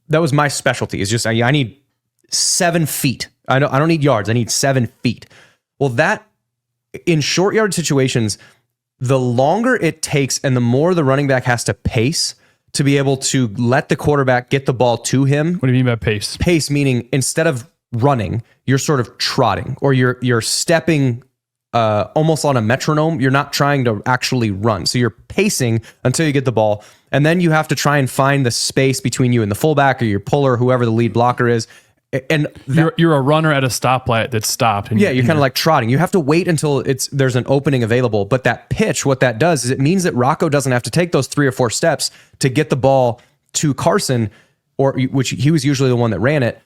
That was my specialty, is just, I need 7 feet. I don't need yards. I need 7 feet. Well, that, in short yard situations, the longer it takes and the more the running back has to pace to be able to let the quarterback get the ball to him. What do you mean by pace? Pace meaning, instead of running, you're sort of trotting, or you're stepping almost on a metronome. You're not trying to actually run. So you're pacing until you get the ball, and then you have to try and find the space between you and the fullback or your puller, whoever the lead blocker is. And you're a runner at a stoplight that's stopped. And you're kind of like trotting. You have to wait until there's an opening available. But that pitch, what that does is it means that Rocco doesn't have to take those 3 or 4 steps to get the ball to Carson, which he was usually the one that ran it,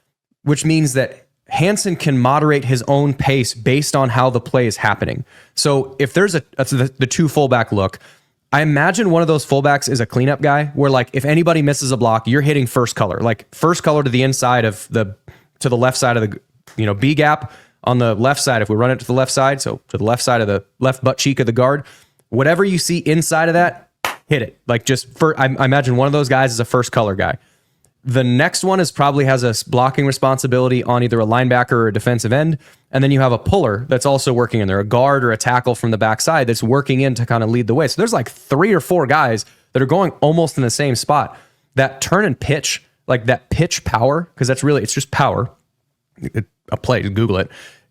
which means that Hansen can moderate his own pace based on how the play is happening. So if there's the 2 fullback look, I imagine one of those fullbacks is a cleanup guy, where, like, if anybody misses a block, you're hitting first color, like first color to the inside of to the left side of the, B gap on the left side. If we run it to the left side, so to the left side of the left butt cheek of the guard, whatever you see inside of that, hit it. Like, I imagine one of those guys is a first color guy. The next one probably has a blocking responsibility on either a linebacker or a defensive end. And then you have a puller that's also working in there, a guard or a tackle from the backside that's working in to kind of lead the way. So there's like 3 or 4 guys that are going almost in the same spot. That turn and pitch, like that pitch power, because it's just power. A play, just Google it.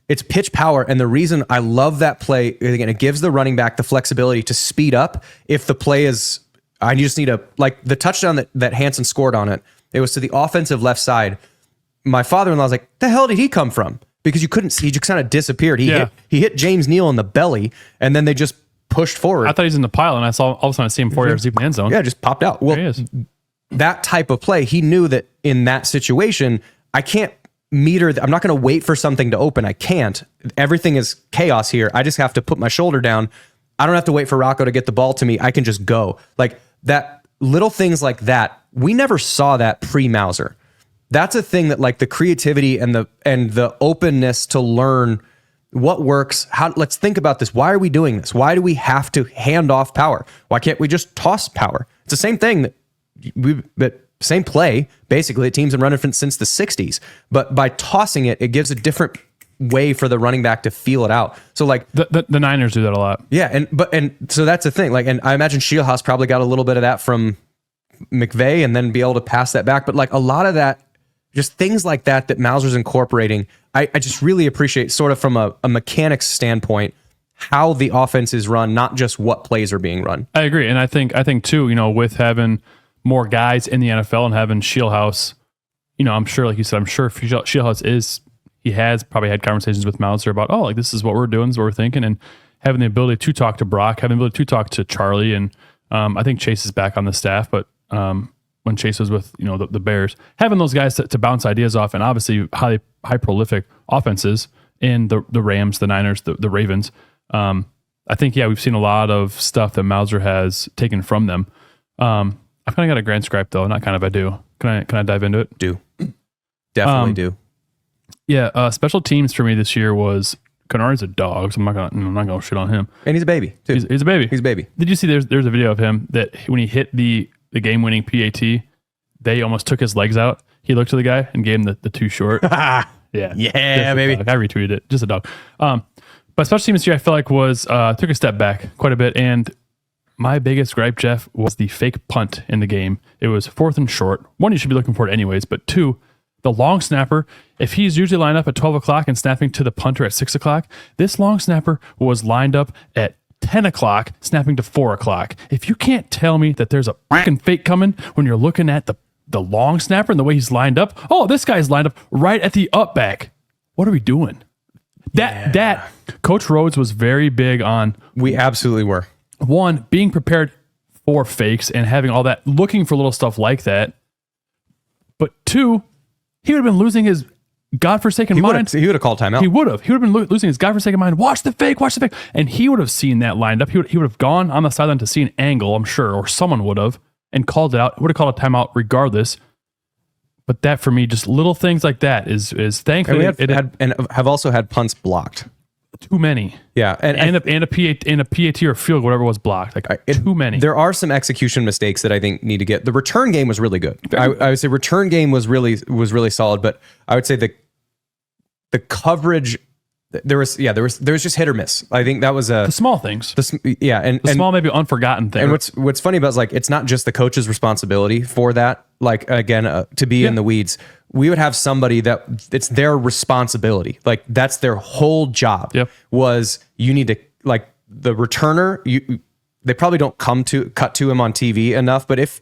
It's pitch power. And the reason I love that play, again, it gives the running back the flexibility to speed up if the play is, I just need like the touchdown that Hansen scored on it. It was to the offensive left side. My father-in-law was like, the hell did he come from? Because you couldn't see, he just kind of disappeared. He hit James Neal in the belly, and then they just pushed forward. I thought he was in the pile, and I saw all of a sudden I see him 4 yards deep in the end zone. Yeah, just popped out. Well, there he is. That type of play, he knew that in that situation, I can't I'm not going to wait for something to open. I can't. Everything is chaos here. I just have to put my shoulder down I don't have to wait for Rocco to get the ball to me. I can just go. Like that, little things like that. We never saw that pre-Mauser. That's a thing that like the creativity and the openness to learn what works. Let's think about this. Why are we doing this? Why do we have to hand off power? Why can't we just toss power? It's the same thing that same play, basically, that teams have run since the 60s. But by tossing it, it gives a different way for the running back to feel it out. So like the Niners do that a lot. Yeah, and so that's the thing. Like, and I imagine Shieldhouse probably got a little bit of that from McVay and then be able to pass that back. But like a lot of that, just things like that Mauser's incorporating, I just really appreciate sort of from a mechanics standpoint how the offense is run, not just what plays are being run. I agree. And I think too, with having more guys in the NFL and having Shieldhouse, I'm sure, like you said, Shieldhouse he has probably had conversations with Mauser about, like, this is what we're doing, this is what we're thinking, and having the ability to talk to Brock, having the ability to talk to Charlie, and I think Chase is back on the staff, but when Chase was with, the Bears, having those guys to bounce ideas off, and obviously high prolific offenses in the Rams, the Niners, the Ravens. I think, we've seen a lot of stuff that Mauser has taken from them. I've kind of got a grand gripe though, not kind of, I do. Can I dive into it? Do. Definitely do. Yeah, special teams for me this year was Kennard's a dog, so I'm not gonna shit on him. And he's a baby too. He's a baby. He's a baby. Did you see there's a video of him that when he hit the game-winning PAT, they almost took his legs out. He looked to the guy and gave him the too short. Yeah, baby. I retweeted it. Just a dog. But special teams this year I feel like was took a step back quite a bit, and my biggest gripe, Jeff, was the fake punt in the game. It was 4th and short. One, you should be looking for it anyways, but 2, the long snapper, if he's usually lined up at 12 o'clock and snapping to the punter at 6 o'clock, this long snapper was lined up at 10 o'clock, snapping to 4 o'clock. If you can't tell me that there's a fucking fake coming when you're looking at the long snapper and the way he's lined up, this guy's lined up right at the up back. What are we doing? That Coach Rhodes was very big on. We absolutely were. One, being prepared for fakes and having all that, looking for little stuff like that. But 2, he would have been losing his godforsaken mind. He would have called timeout. He would have been losing his godforsaken mind. Watch the fake. And he would have seen that lined up. He would have gone on the sideline to see an angle, I'm sure, or someone would have, and called it out. Would have called a timeout regardless. But that, for me, just little things like that is thankfully. And have also had punts blocked. Too many. Yeah. And a PAT or field, whatever was blocked. Too many. There are some execution mistakes that I think need to get. The return game was really good. I would say return game was really solid, but I would say the coverage, there was just hit or miss. I think that was the small things. And small, maybe unforgotten things. And what's funny about it is, like, it's not just the coach's responsibility for that. Like, again, to be in the weeds, we would have somebody that it's their responsibility. Like, that's their whole job. Yep. Was you need to, like, the returner, they probably don't cut to him on TV enough. But if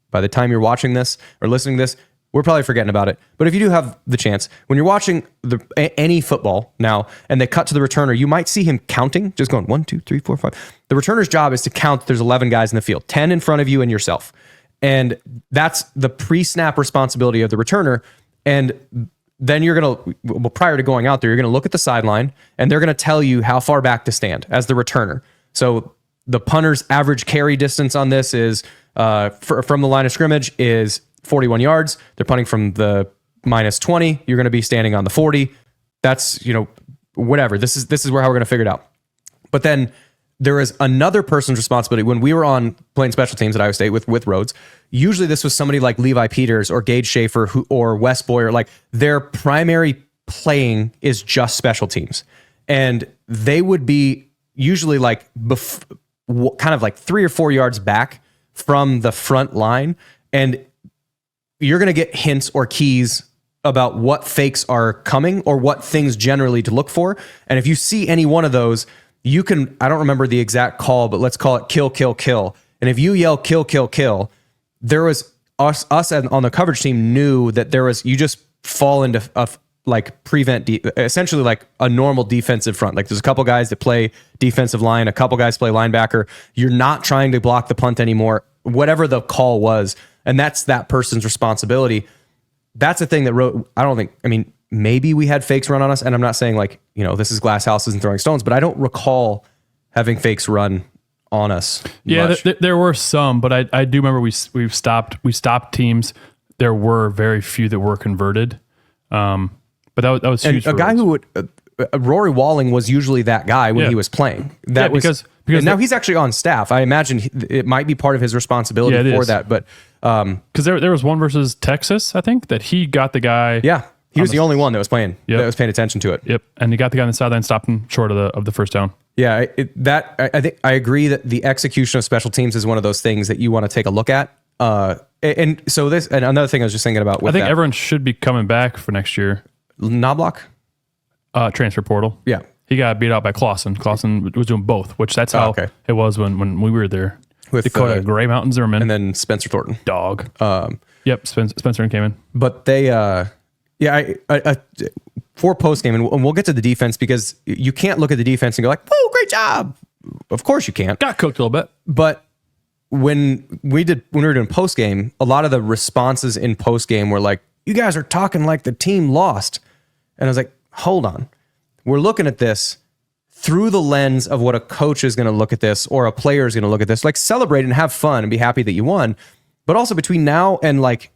by the time you're watching this or listening to this, we're probably forgetting about it. But if you do have the chance, when you're watching any football now and they cut to the returner, you might see him counting, just going 1, 2, 3, 4, 5. The returner's job is to count that there's 11 guys in the field, 10 in front of you and yourself. And that's the pre-snap responsibility of the returner. And then prior to going out there, you're going to look at the sideline and they're going to tell you how far back to stand as the returner. So the punter's average carry distance on this is from the line of scrimmage is 41 yards. They're punting from the -20. You're going to be standing on the 40. That's, whatever. This is how we're going to figure it out. But then there is another person's responsibility. When we were on playing special teams at Iowa State with Rhodes, usually this was somebody like Levi Peters or Gage Schaefer or Wes Boyer. Like, their primary playing is just special teams. And they would be usually like kind of like 3 or 4 yards back from the front line. And you're going to get hints or keys about what fakes are coming or what things generally to look for. And if you see any one of those, you can, I don't remember the exact call, but let's call it kill, kill, kill. And if you yell kill, kill, kill, there was us on the coverage team knew that you just fall into essentially like a normal defensive front. Like, there's a couple guys that play defensive line, a couple guys play linebacker. You're not trying to block the punt anymore, whatever the call was. And that's that person's responsibility. That's the thing that maybe we had fakes run on us. And I'm not saying like, this is glass houses and throwing stones, but I don't recall having fakes run on us. Yeah, much. there were some, but I do remember we stopped teams. There were very few that were converted. But that was huge. And a guy who would Rory Walling was usually that guy when he was playing. That was because now he's actually on staff. I imagine it might be part of his responsibility for that. But because there was one versus Texas, I think, that he got the guy. Yeah, he was the only one that was playing. That was paying attention to it. Yep, and he got the guy on the sideline, stopped him short of the first down. Yeah, I think I agree that the execution of special teams is one of those things that you want to take a look at. And so and another thing I was just thinking about. I think everyone should be coming back for next year. Knobloch? Transfer portal. Yeah. He got beat out by Clausen. Clausen was doing both, which that's how it was when we were there. With Dakota Gray Mountain Zimmerman. And then Spencer Thornton. Dog. Yep, Spencer came in. But they, for post game, and we'll get to the defense because you can't look at the defense and go like, "Oh, great job." Of course you can't. Got cooked a little bit. But when we were doing post game, a lot of the responses in post game were like, "You guys are talking like the team lost," and I was like, "Hold on, we're looking at this through the lens of what a coach is going to look at this or a player is going to look at this. Like celebrate and have fun and be happy that you won, but also between now and like."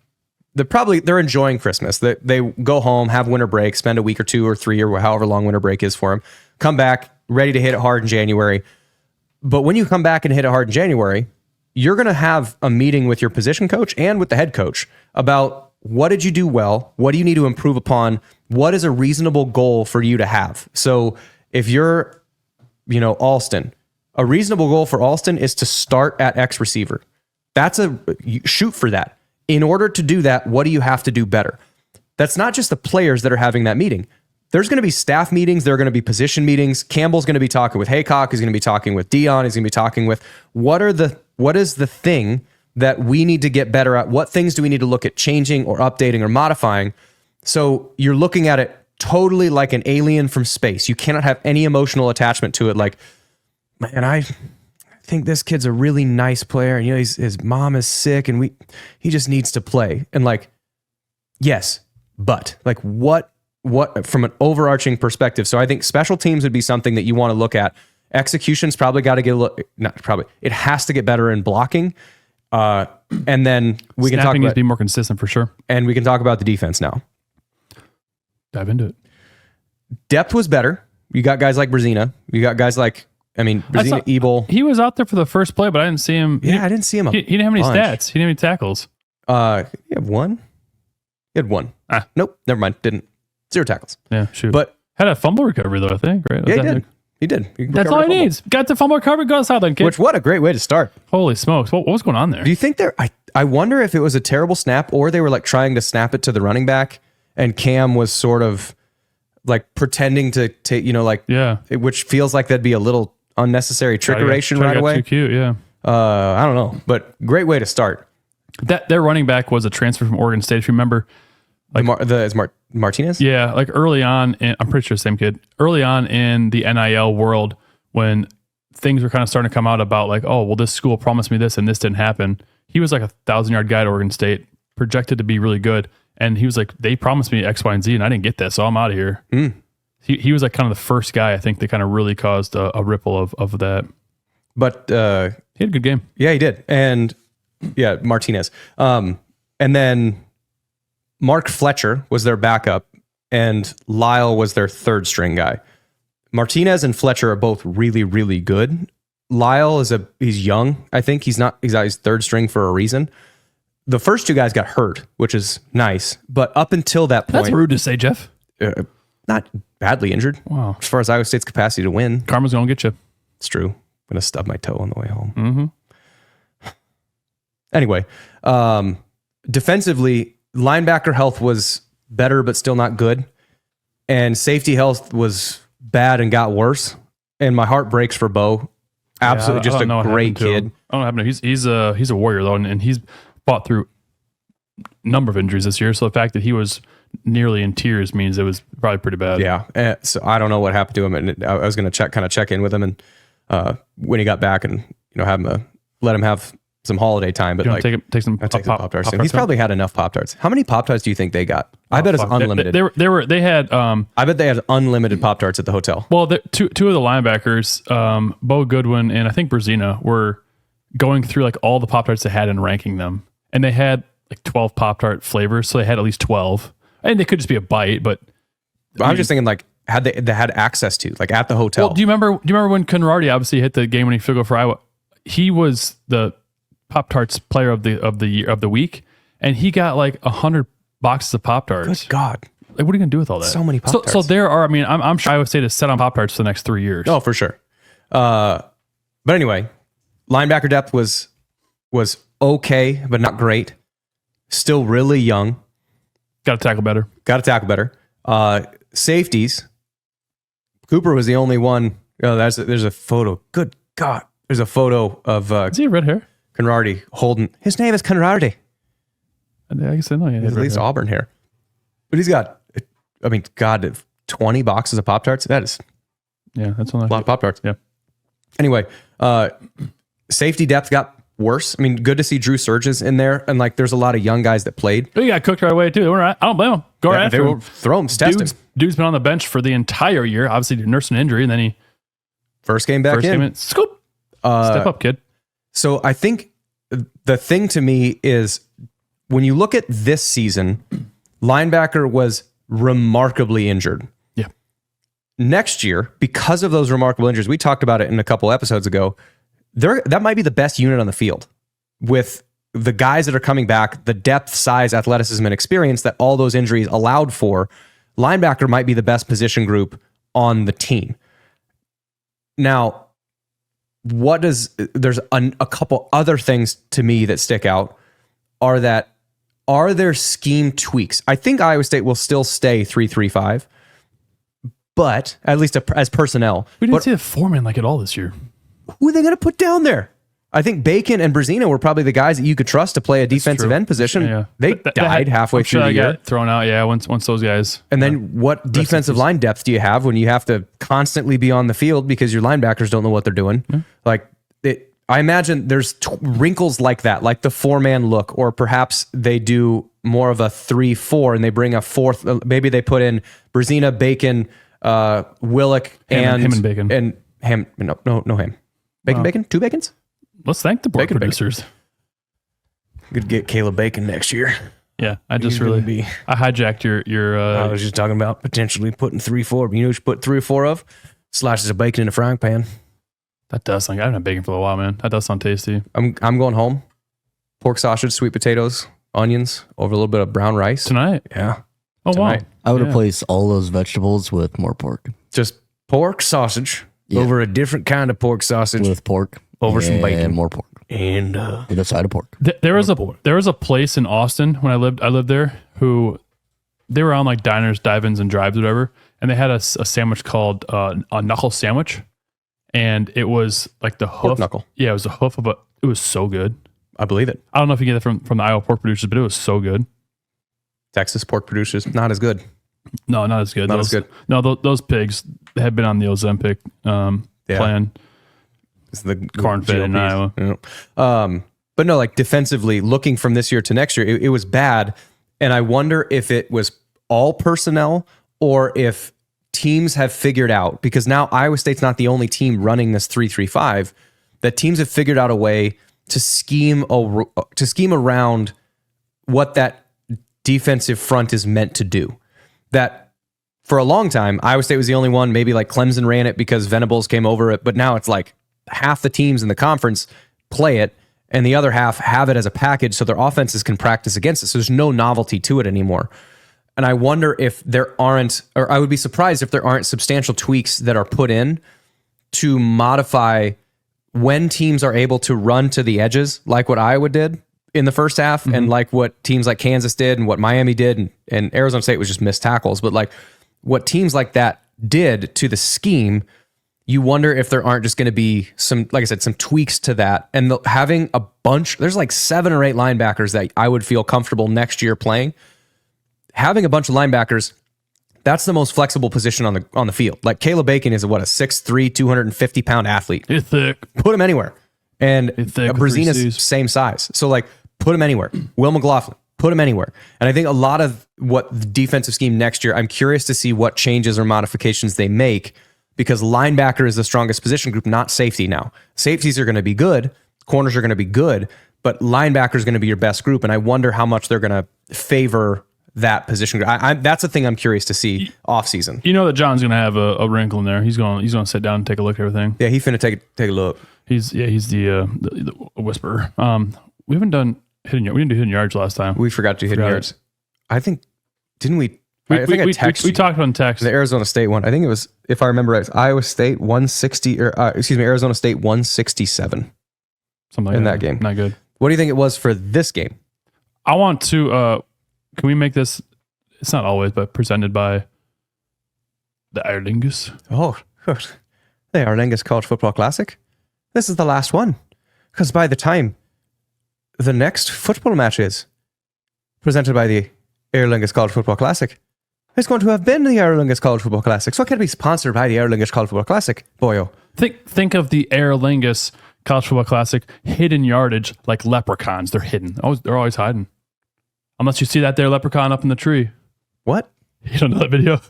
They're enjoying Christmas. They go home, have winter break, spend a week or 2 or 3 or however long winter break is for them. Come back ready to hit it hard in January. But when you come back and hit it hard in January, you're going to have a meeting with your position coach and with the head coach about what did you do well? What do you need to improve upon? What is a reasonable goal for you to have? So if you're, Alston, a reasonable goal for Alston is to start at X receiver. You shoot for that. In order to do that, what do you have to do better? That's not just the players that are having that meeting. There's going to be staff meetings. There are going to be position meetings. Campbell's going to be talking with Haycock. He's going to be talking with Dion. He's going to be talking with what is the thing that we need to get better at? What things do we need to look at changing or updating or modifying? So you're looking at it totally like an alien from space. You cannot have any emotional attachment to it. Like, man, I think this kid's a really nice player, and his mom is sick, and he just needs to play. And like, yes, but like what from an overarching perspective. So I think special teams would be something that you want to look at. Execution's probably got to get it has to get better in blocking. And then we can talk about needs to be more consistent for sure. And we can talk about the defense now. Dive into it. Depth was better. You got guys like Brzezina. You got guys like. Brzezina, Ebel. He was out there for the first play, but I didn't see him. Yeah, I didn't see him. He didn't have any stats. He didn't have any tackles. He had one. Nope, never mind. Didn't. 0 tackles. Yeah, shoot. But had a fumble recovery though, I think. Right? He did. That's all he needs. Got the fumble recovery. Go sideline, kid. What a great way to start. Holy smokes! What was going on there? Do you think I wonder if it was a terrible snap or they were like trying to snap it to the running back, and Cam was sort of like pretending to which feels like that'd be a little unnecessary trickeration right away. Too cute, yeah. I don't know, but great way to start. Their running back was a transfer from Oregon State, if you remember. Like Martinez? Yeah, like early on, I'm pretty sure the same kid. Early on in the NIL world, when things were kind of starting to come out about like, oh, well, this school promised me this and this didn't happen. He was like a 1,000-yard guy at Oregon State, projected to be really good. And he was like, they promised me X, Y, and Z, and I didn't get that, so I'm out of here. He was like kind of the first guy, I think, that kind of really caused a ripple of that. But he had a good game. Yeah, he did. And yeah, Martinez. And then Mark Fletcher was their backup, and Lyle was their third string guy. Martinez and Fletcher are both really, really good. Lyle he's young. I think he's his third string for a reason. The first 2 guys got hurt, which is nice. But up until that point, that's rude to say, Jeff. Not badly injured. Wow. As far as Iowa State's capacity to win. Karma's going to get you. It's true. I'm going to stub my toe on the way home. Anyway, defensively, linebacker health was better, but still not good. And safety health was bad and got worse. And my heart breaks for Bo. Absolutely, just a great kid. I don't know. He's a warrior though, and he's fought through a number of injuries this year. So the fact that he was nearly in tears means it was probably pretty bad. Yeah. So I don't know what happened to him, and I was going to check in with him, and when he got back, and let him have some holiday time, but You like know, take some I'll take some Pop-Tarts. Pop-Tarts He's probably had enough Pop-Tarts. How many Pop-Tarts do you think they got? I bet it's unlimited. They had I bet they had unlimited Pop-Tarts at the hotel. well, two of the linebackers, Bo Goodwin and I think Brzezina, were going through like all the Pop-Tarts they had and ranking them, and they had like 12 Pop-Tart flavors, so they had at least 12, and they could just be a bite, but I'm just thinking like had they had access to like at the hotel. well, do you remember when Conradi obviously hit the game-winning field goal for Iowa? He was the Pop-Tarts player of the week, and he got like 100 boxes of Pop-Tarts. Good God. Like, what are you gonna do with all that? So many Pop-Tarts. So there are. I mean, I'm sure Iowa State is set on Pop-Tarts for the next 3 years. Oh, for sure. But anyway, linebacker depth was okay, but not great. Still really young. Got to tackle better. Got to tackle better. Safeties. Cooper was the only one. Oh, there's a photo. Good God. There's a photo of Does he have red hair? Conradi holding. His name is Conradi. I guess I know. At least auburn hair. But he's got, I mean, God, 20 boxes of Pop-Tarts. That is Yeah, that's one. a lot of Pop-Tarts. Yeah. Anyway, safety depth got worse. I mean, good to see Drew Surges in there. And like, there's a lot of young guys that played. But he got cooked right away too. They were right. I don't blame him. Go right They after will him. throw him, test him. Dude's been on the bench for the entire year. Obviously, nursed an injury, and then he First game back in. scoop. Step up, kid. So I think the thing to me is when you look at this season, linebacker was remarkably injured. Yeah. Next year, because of those remarkable injuries, we talked about it in a couple episodes ago, that might be the best unit on the field with the guys that are coming back, the depth, size, athleticism, and experience that all those injuries allowed for. Linebacker might be the best position group on the team. Now, there's a couple other things to me that stick out are there scheme tweaks? I think Iowa State will still stay 3-3-5, but at least as personnel. We didn't But see the foreman like at all this year. who are they going to put down there? I think Bacon and Brzezina were probably the guys that you could trust to play a defensive true. end position. Yeah. They But died halfway I'm through sure the I year. got thrown out. Yeah, once those guys. And then what defensive line depth do you have when you have to constantly be on the field because your linebackers don't know what they're doing? Like I imagine there's wrinkles like that, like the 4-man look, or perhaps they do more of a 3-4 and they bring a fourth. Maybe they put in Brzezina, Bacon, Willick, Him and Bacon. and Ham. No Ham. Bacon. 2 Bacons. Let's thank the board Bacon. producers. Could get Caleb Bacon next year. Yeah, I just He's gonna really be- I hijacked your I was just talking about potentially putting 3-4. But you know what you put 3 or 4 of? Slices of bacon in a frying pan. that does sound. I haven't had bacon for a while, man. That does sound tasty. I'm going home. Pork sausage, sweet potatoes, onions, over a little bit of brown rice. Tonight. Yeah. Oh Tonight. wow. I would Yeah. replace all those vegetables with more pork. Just pork sausage Yeah. over a different kind of pork sausage With pork. Over some bacon. And more pork. and With a side of pork. There was a place in Austin when I lived there who they were on like diners, dive-ins, and drives, whatever, and they had a sandwich called a knuckle sandwich, and it was like the hoof. Pork knuckle. Yeah, it was the hoof of a. It was so good. I believe it. I don't know if you get it from the Iowa pork producers, but it was so good. Texas pork producers, not as good. No, not as good. Not as good. No, those pigs have been on the Ozempic plan. It's the Corn fed in GLPs. Iowa. Yeah. But no, like defensively, looking from this year to next year, it was bad. And I wonder if it was all personnel or if teams have figured out, because now Iowa State's not the only team running this 3-3-5, that teams have figured out a way to scheme around what that defensive front is meant to do. That for a long time, Iowa State was the only one. Maybe like Clemson ran it because Venables came over it, but now it's like half the teams in the conference play it and the other half have it as a package so their offenses can practice against it. So there's no novelty to it anymore. And I wonder if there aren't, or I would be surprised if there aren't substantial tweaks that are put in to modify when teams are able to run to the edges, like what Iowa did in the first half, and like what teams like Kansas did and what Miami did, and Arizona State was just missed tackles. But like what teams like that did to the scheme, you wonder if there aren't just going to be some, like I said, some tweaks to that. And having a bunch, there's like 7 or 8 linebackers that I would feel comfortable next year playing. Having a bunch of linebackers, that's the most flexible position on the field. Like Caleb Bacon is a 6'3", 250-pound athlete. It's thick. Put him anywhere. And Thick with 3 Brazina's Cs. same size. So like put him anywhere. Will McLaughlin, put him anywhere. And I think a lot of what the defensive scheme next year, I'm curious to see what changes or modifications they make, because linebacker is the strongest position group, not safety now. Safeties are going to be good. Corners are going to be good, but linebacker is going to be your best group. And I wonder how much they're going to favor that position group. That's the thing I'm curious to see off season. You know that John's going to have a wrinkle in there. He's going to sit down and take a look at everything. Yeah, he finna take a look. He's the whisperer. We haven't done hidden yards. We didn't do hidden yards last time. We forgot to do hidden yards. I think, didn't we? I think I texted we you. talked on text. The Arizona State one. I think it was, if I remember right, it was Iowa State 160, or Arizona State 167 Something like in that game. Not good. What do you think it was for this game? I want to. Can we make this? It's not always, but presented by the Aer Lingus. Oh, good. The Aer Lingus College Football Classic. This is the last one, because by the time the next football match is presented by the Aer Lingus College Football Classic, it's going to have been the Aer Lingus College Football Classic. So it can be sponsored by the Aer Lingus College Football Classic. Boyo. Think of the Aer Lingus College Football Classic hidden yardage like leprechauns. They're hidden. They're always hiding. Unless you see that there leprechaun up in the tree. What? You don't know that video?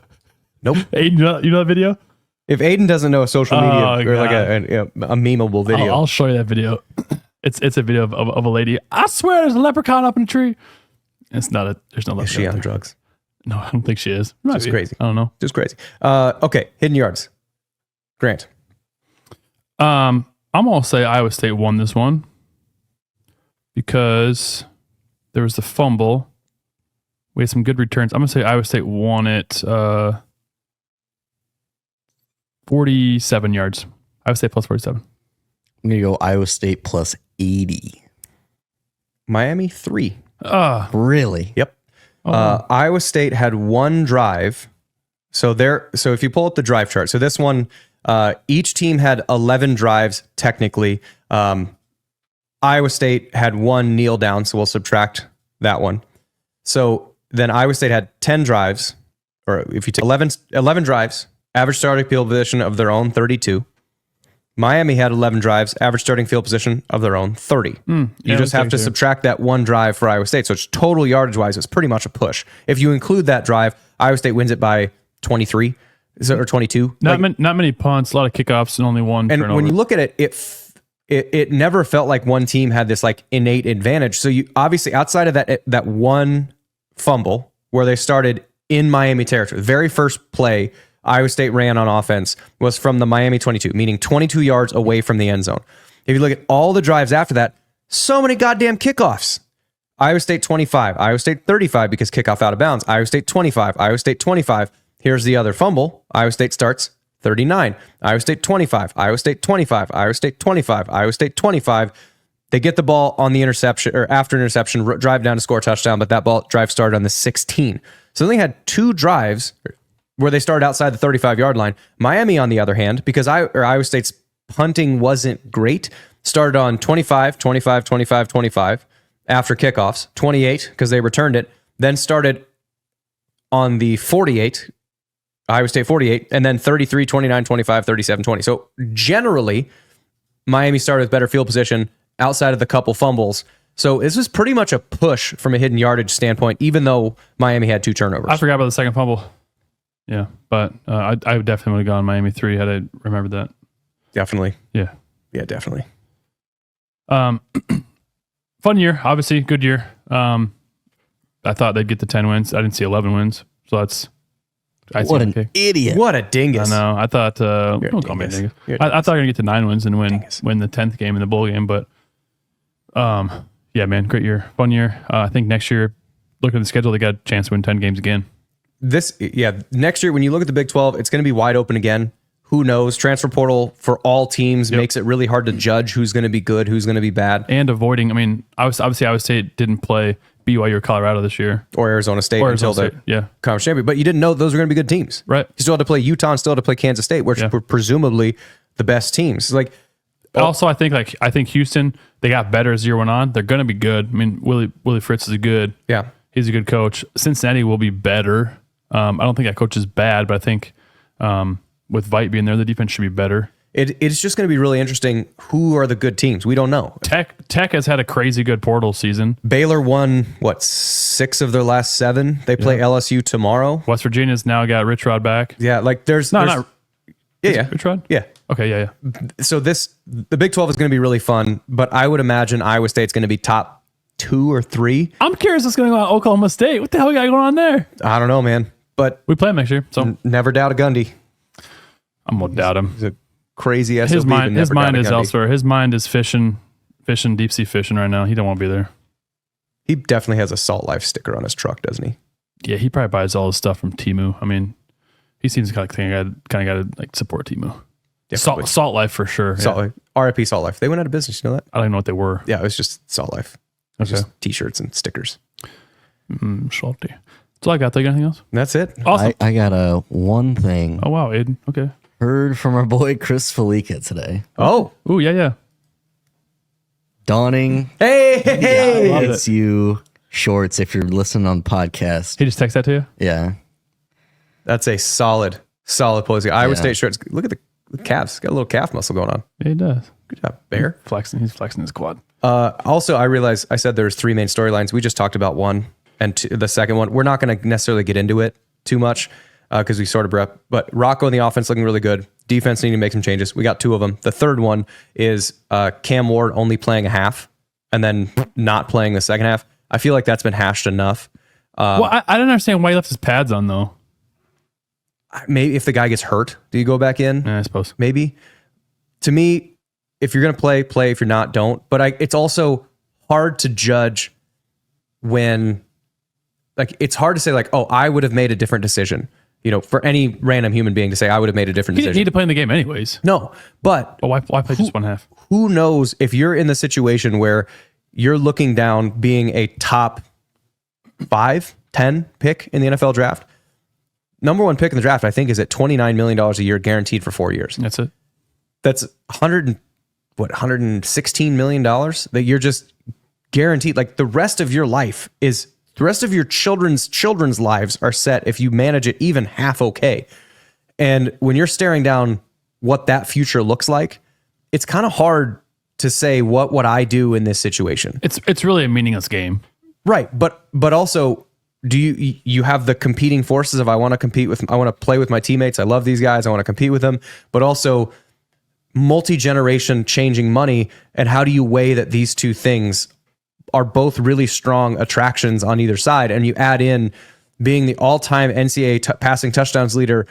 Nope. Aiden, you know that video? If Aiden doesn't know a social media or like a memeable video, I'll show you that video. It's a video of a lady. I swear there's a leprechaun up in the tree. It's not a. There's no leprechaun. is she on there. drugs? No, I don't think she is. Just crazy. I don't know. Just crazy. Okay, hidden yards. Grant. I'm gonna say Iowa State won this one because there was the fumble. We had some good returns. I'm gonna say Iowa State won it 47 yards. Iowa State plus 47. I'm going to go Iowa State plus 80. Miami 3. Really? Yep. Iowa State had one drive. So if you pull up the drive chart, so this one, each team had 11 drives technically. Iowa State had one kneel down, so we'll subtract that one. So then Iowa State had 10 drives, or if you take 11 drives, average starting field position of their own 32. Miami had 11 drives, average starting field position of their own 30. You just have to subtract that one drive for Iowa State. So it's total yardage wise, it's pretty much a push. If you include that drive, Iowa State wins it by 23 or 22. Not many punts, a lot of kickoffs, and only one and turnover. when you look at it, it never felt like one team had this like innate advantage. So you obviously, outside of that one fumble where they started in Miami territory, the very first play Iowa State ran on offense was from the Miami 22, meaning 22 yards away from the end zone. If you look at all the drives after that, so many goddamn kickoffs. Iowa State 25, Iowa State 35 because kickoff out of bounds, Iowa State 25, Iowa State 25. Here's the other fumble. Iowa State starts 39, Iowa State 25, Iowa State 25, Iowa State 25, Iowa State 25. They get the ball on the interception or after interception, drive down to score a touchdown, but that drive started on the 16. So they had two drives where they started outside the 35-yard line. Miami, on the other hand, because Iowa State's punting wasn't great, started on 25, 25, 25, 25 after kickoffs, 28 because they returned it, then started on the 48, Iowa State 48, and then 33, 29, 25, 37, 20. So generally, Miami started with better field position outside of the couple fumbles. So this was pretty much a push from a hidden yardage standpoint, even though Miami had two turnovers. I forgot about the second fumble. Yeah, but I definitely would have gone Miami 3 had I remembered that. Definitely. Yeah, definitely. Fun year, obviously, good year. I thought they'd get to 10 wins. I didn't see 11 wins, so that's. What an idiot! What a dingus! I know. I thought. Don't call me a dingus. I thought we were gonna get to 9 wins and win the 10th game in the bowl game, but yeah, man, great year, fun year. I think next year, looking at the schedule, they got a chance to win 10 games again. Next year when you look at the Big 12, it's going to be wide open again. Who knows? Transfer portal for all teams makes it really hard to judge who's going to be good, who's going to be bad, and avoiding. I mean, obviously, Iowa State didn't play BYU or Colorado this year, or Arizona State until the conference champion. But you didn't know those were going to be good teams, right? You still had to play Utah and still had to play Kansas State, which were presumably the best teams. Like, also, I think Houston, they got better as the year went on. They're going to be good. I mean, Willie Fritz is good. Yeah, he's a good coach. Cincinnati will be better. I don't think that coach is bad, but I think with Vite being there, the defense should be better. It's just going to be really interesting. Who are the good teams? We don't know. Tech has had a crazy good portal season. Baylor won, 6 of their last 7? They play LSU tomorrow. West Virginia's now got Rich Rod back. Yeah, like there's... Not Yeah. Rich Rod? Yeah. Okay, yeah. So the Big 12 is going to be really fun, but I would imagine Iowa State's going to be top 2 or 3. I'm curious what's going on at Oklahoma State. What the hell we got going on there? I don't know, man. But We play him next year, so never doubt a Gundy. I'm going to doubt him. He's a crazy SOB. His mind is Gundy. elsewhere. His mind is fishing, deep sea fishing right now. He don't want to be there. He definitely has a Salt Life sticker on his truck, doesn't he? Yeah, he probably buys all his stuff from Temu. I mean, he seems like kind of got to like support Temu. Salt Life for sure. Salt Life. RIP Salt Life. They went out of business. You know that? I don't even know what they were. Yeah, it was just Salt Life. It was Okay. just T-shirts and stickers. Salty. That's all I got. There, anything else? And that's it. Awesome. I got one thing. Oh wow, Aiden. Okay. Heard from our boy Chris Felica today. Oh. Ooh, yeah. Donning Hey. Love It's You shorts if you're listening on podcast. He just texted that to you. Yeah. That's a solid posing. Iowa State shirts. Look at the calves. Got a little calf muscle going on. Yeah, he does. Good job, Bear. He's flexing his quad. Also, I realized I said there's 3 main storylines. We just talked about one and the second one. We're not going to necessarily get into it too much because we sort of rep. But Rocco in the offense looking really good. Defense needing to make some changes. We got 2 of them. The third one is Cam Ward only playing a half and then not playing the second half. I feel like that's been hashed enough. Well, I don't understand why he left his pads on though. Maybe if the guy gets hurt, do you go back in? Yeah, I suppose. Maybe. To me, if you're going to play, play. If you're not, don't. But it's also hard to judge when, like, it's hard to say, like, oh, I would have made a different decision. You know, for any random human being to say, I would have made a different He decision. didn't need to play in the game anyways. No, but Why play just one half? who knows if you're in the situation where you're looking down being a top 5, 10 pick in the NFL draft. Number 1 pick in the draft, I think, is at $29 million a year guaranteed for 4 years. That's it. That's $116 million that you're just guaranteed. Like the rest of your life is, the rest of your children's lives are set if you manage it even half okay. And when you're staring down what that future looks like, it's kind of hard to say, what would I do in this situation? It's really a meaningless game. Right. But also, do you have the competing forces of I want to play with my teammates. I love these guys. I want to compete with them, but also multi-generation changing money. And how do you weigh that these two things are both really strong attractions on either side? And you add in being the all-time NCAA passing touchdowns leader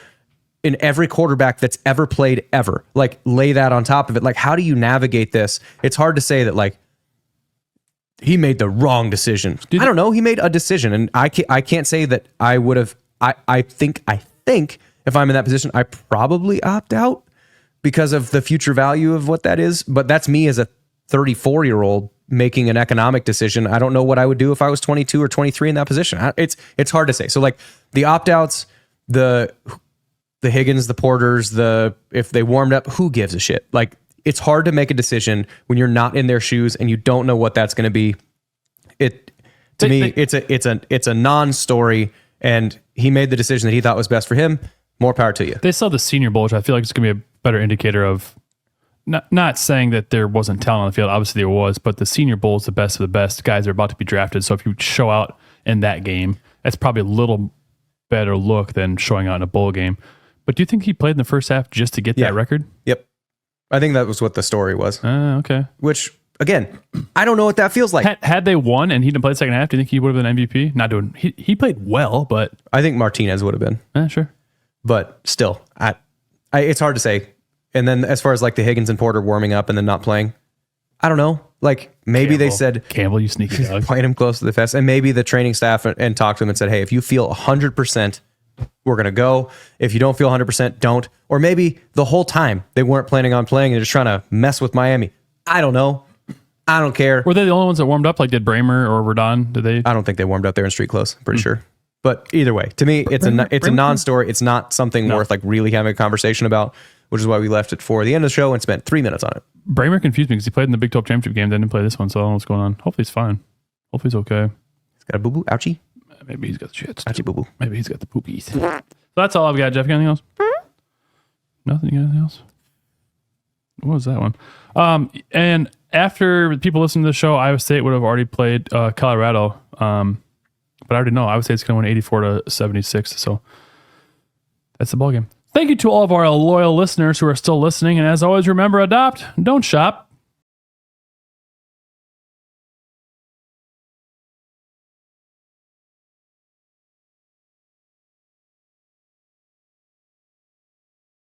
in every quarterback that's ever played ever. Like, lay that on top of it. Like, how do you navigate this? It's hard to say that, like, he made the wrong decision. I don't know. He made a decision, and I can't say that I would have. I think if I'm in that position, I probably opt out because of the future value of what that is. But that's me as a 34-year-old making an economic decision. I don't know what I would do if I was 22 or 23 in that position. It's hard to say. So, like, the opt-outs, the Higgins, the Porters, if they warmed up, who gives a shit? Like, it's hard to make a decision when you're not in their shoes and you don't know what that's going to be. It's a non-story, and he made the decision that he thought was best for him. More power to you. They saw the Senior Bowl, which I feel like it's going to be a better indicator of, not saying that there wasn't talent on the field. Obviously there was, but the Senior Bowl is the best of the best. Guys are about to be drafted. So if you show out in that game, that's probably a little better look than showing out in a bowl game. But do you think he played in the first half just to get that record? Yep. I think that was what the story was. Okay. Which, again, I don't know what that feels like. Had they won and he didn't play the second half, do you think he would have been MVP? Not doing. He played well, but I think Martinez would have been. Sure. But still, it's hard to say. And then as far as like the Higgins and Porter warming up and then not playing, I don't know. Like, maybe they said Campbell, you sneaky dog, playing him close to the vest, and maybe the training staff and talked to him and said, hey, if you feel 100%, we're going to go. If you don't feel 100%, don't. Or maybe the whole time they weren't planning on playing and they're just trying to mess with Miami. I don't know. I don't care. Were they the only ones that warmed up? Like, did Bramer or Verdon? Did they? I don't think they warmed up there in street clothes. I'm pretty sure. But either way, to me, it's a non-story. It's not something worth like really having a conversation about, which is why we left it for the end of the show and spent 3 minutes on it. Bramer confused me because he played in the Big 12 championship game, then didn't play this one, so I don't know what's going on. Hopefully he's fine. Hopefully he's okay. He's got a boo-boo. Ouchie. Maybe he's got the shits. Ouchie boo-boo. Maybe he's got the poopies. So that's all I've got, Jeff. You got anything else? Nothing? You got anything else? what was that one? And after people listen to the show, Iowa State would have already played Colorado. But I already know Iowa State's going to win 84-76. So that's the ball game. Thank you to all of our loyal listeners who are still listening. And as always, remember, adopt, don't shop.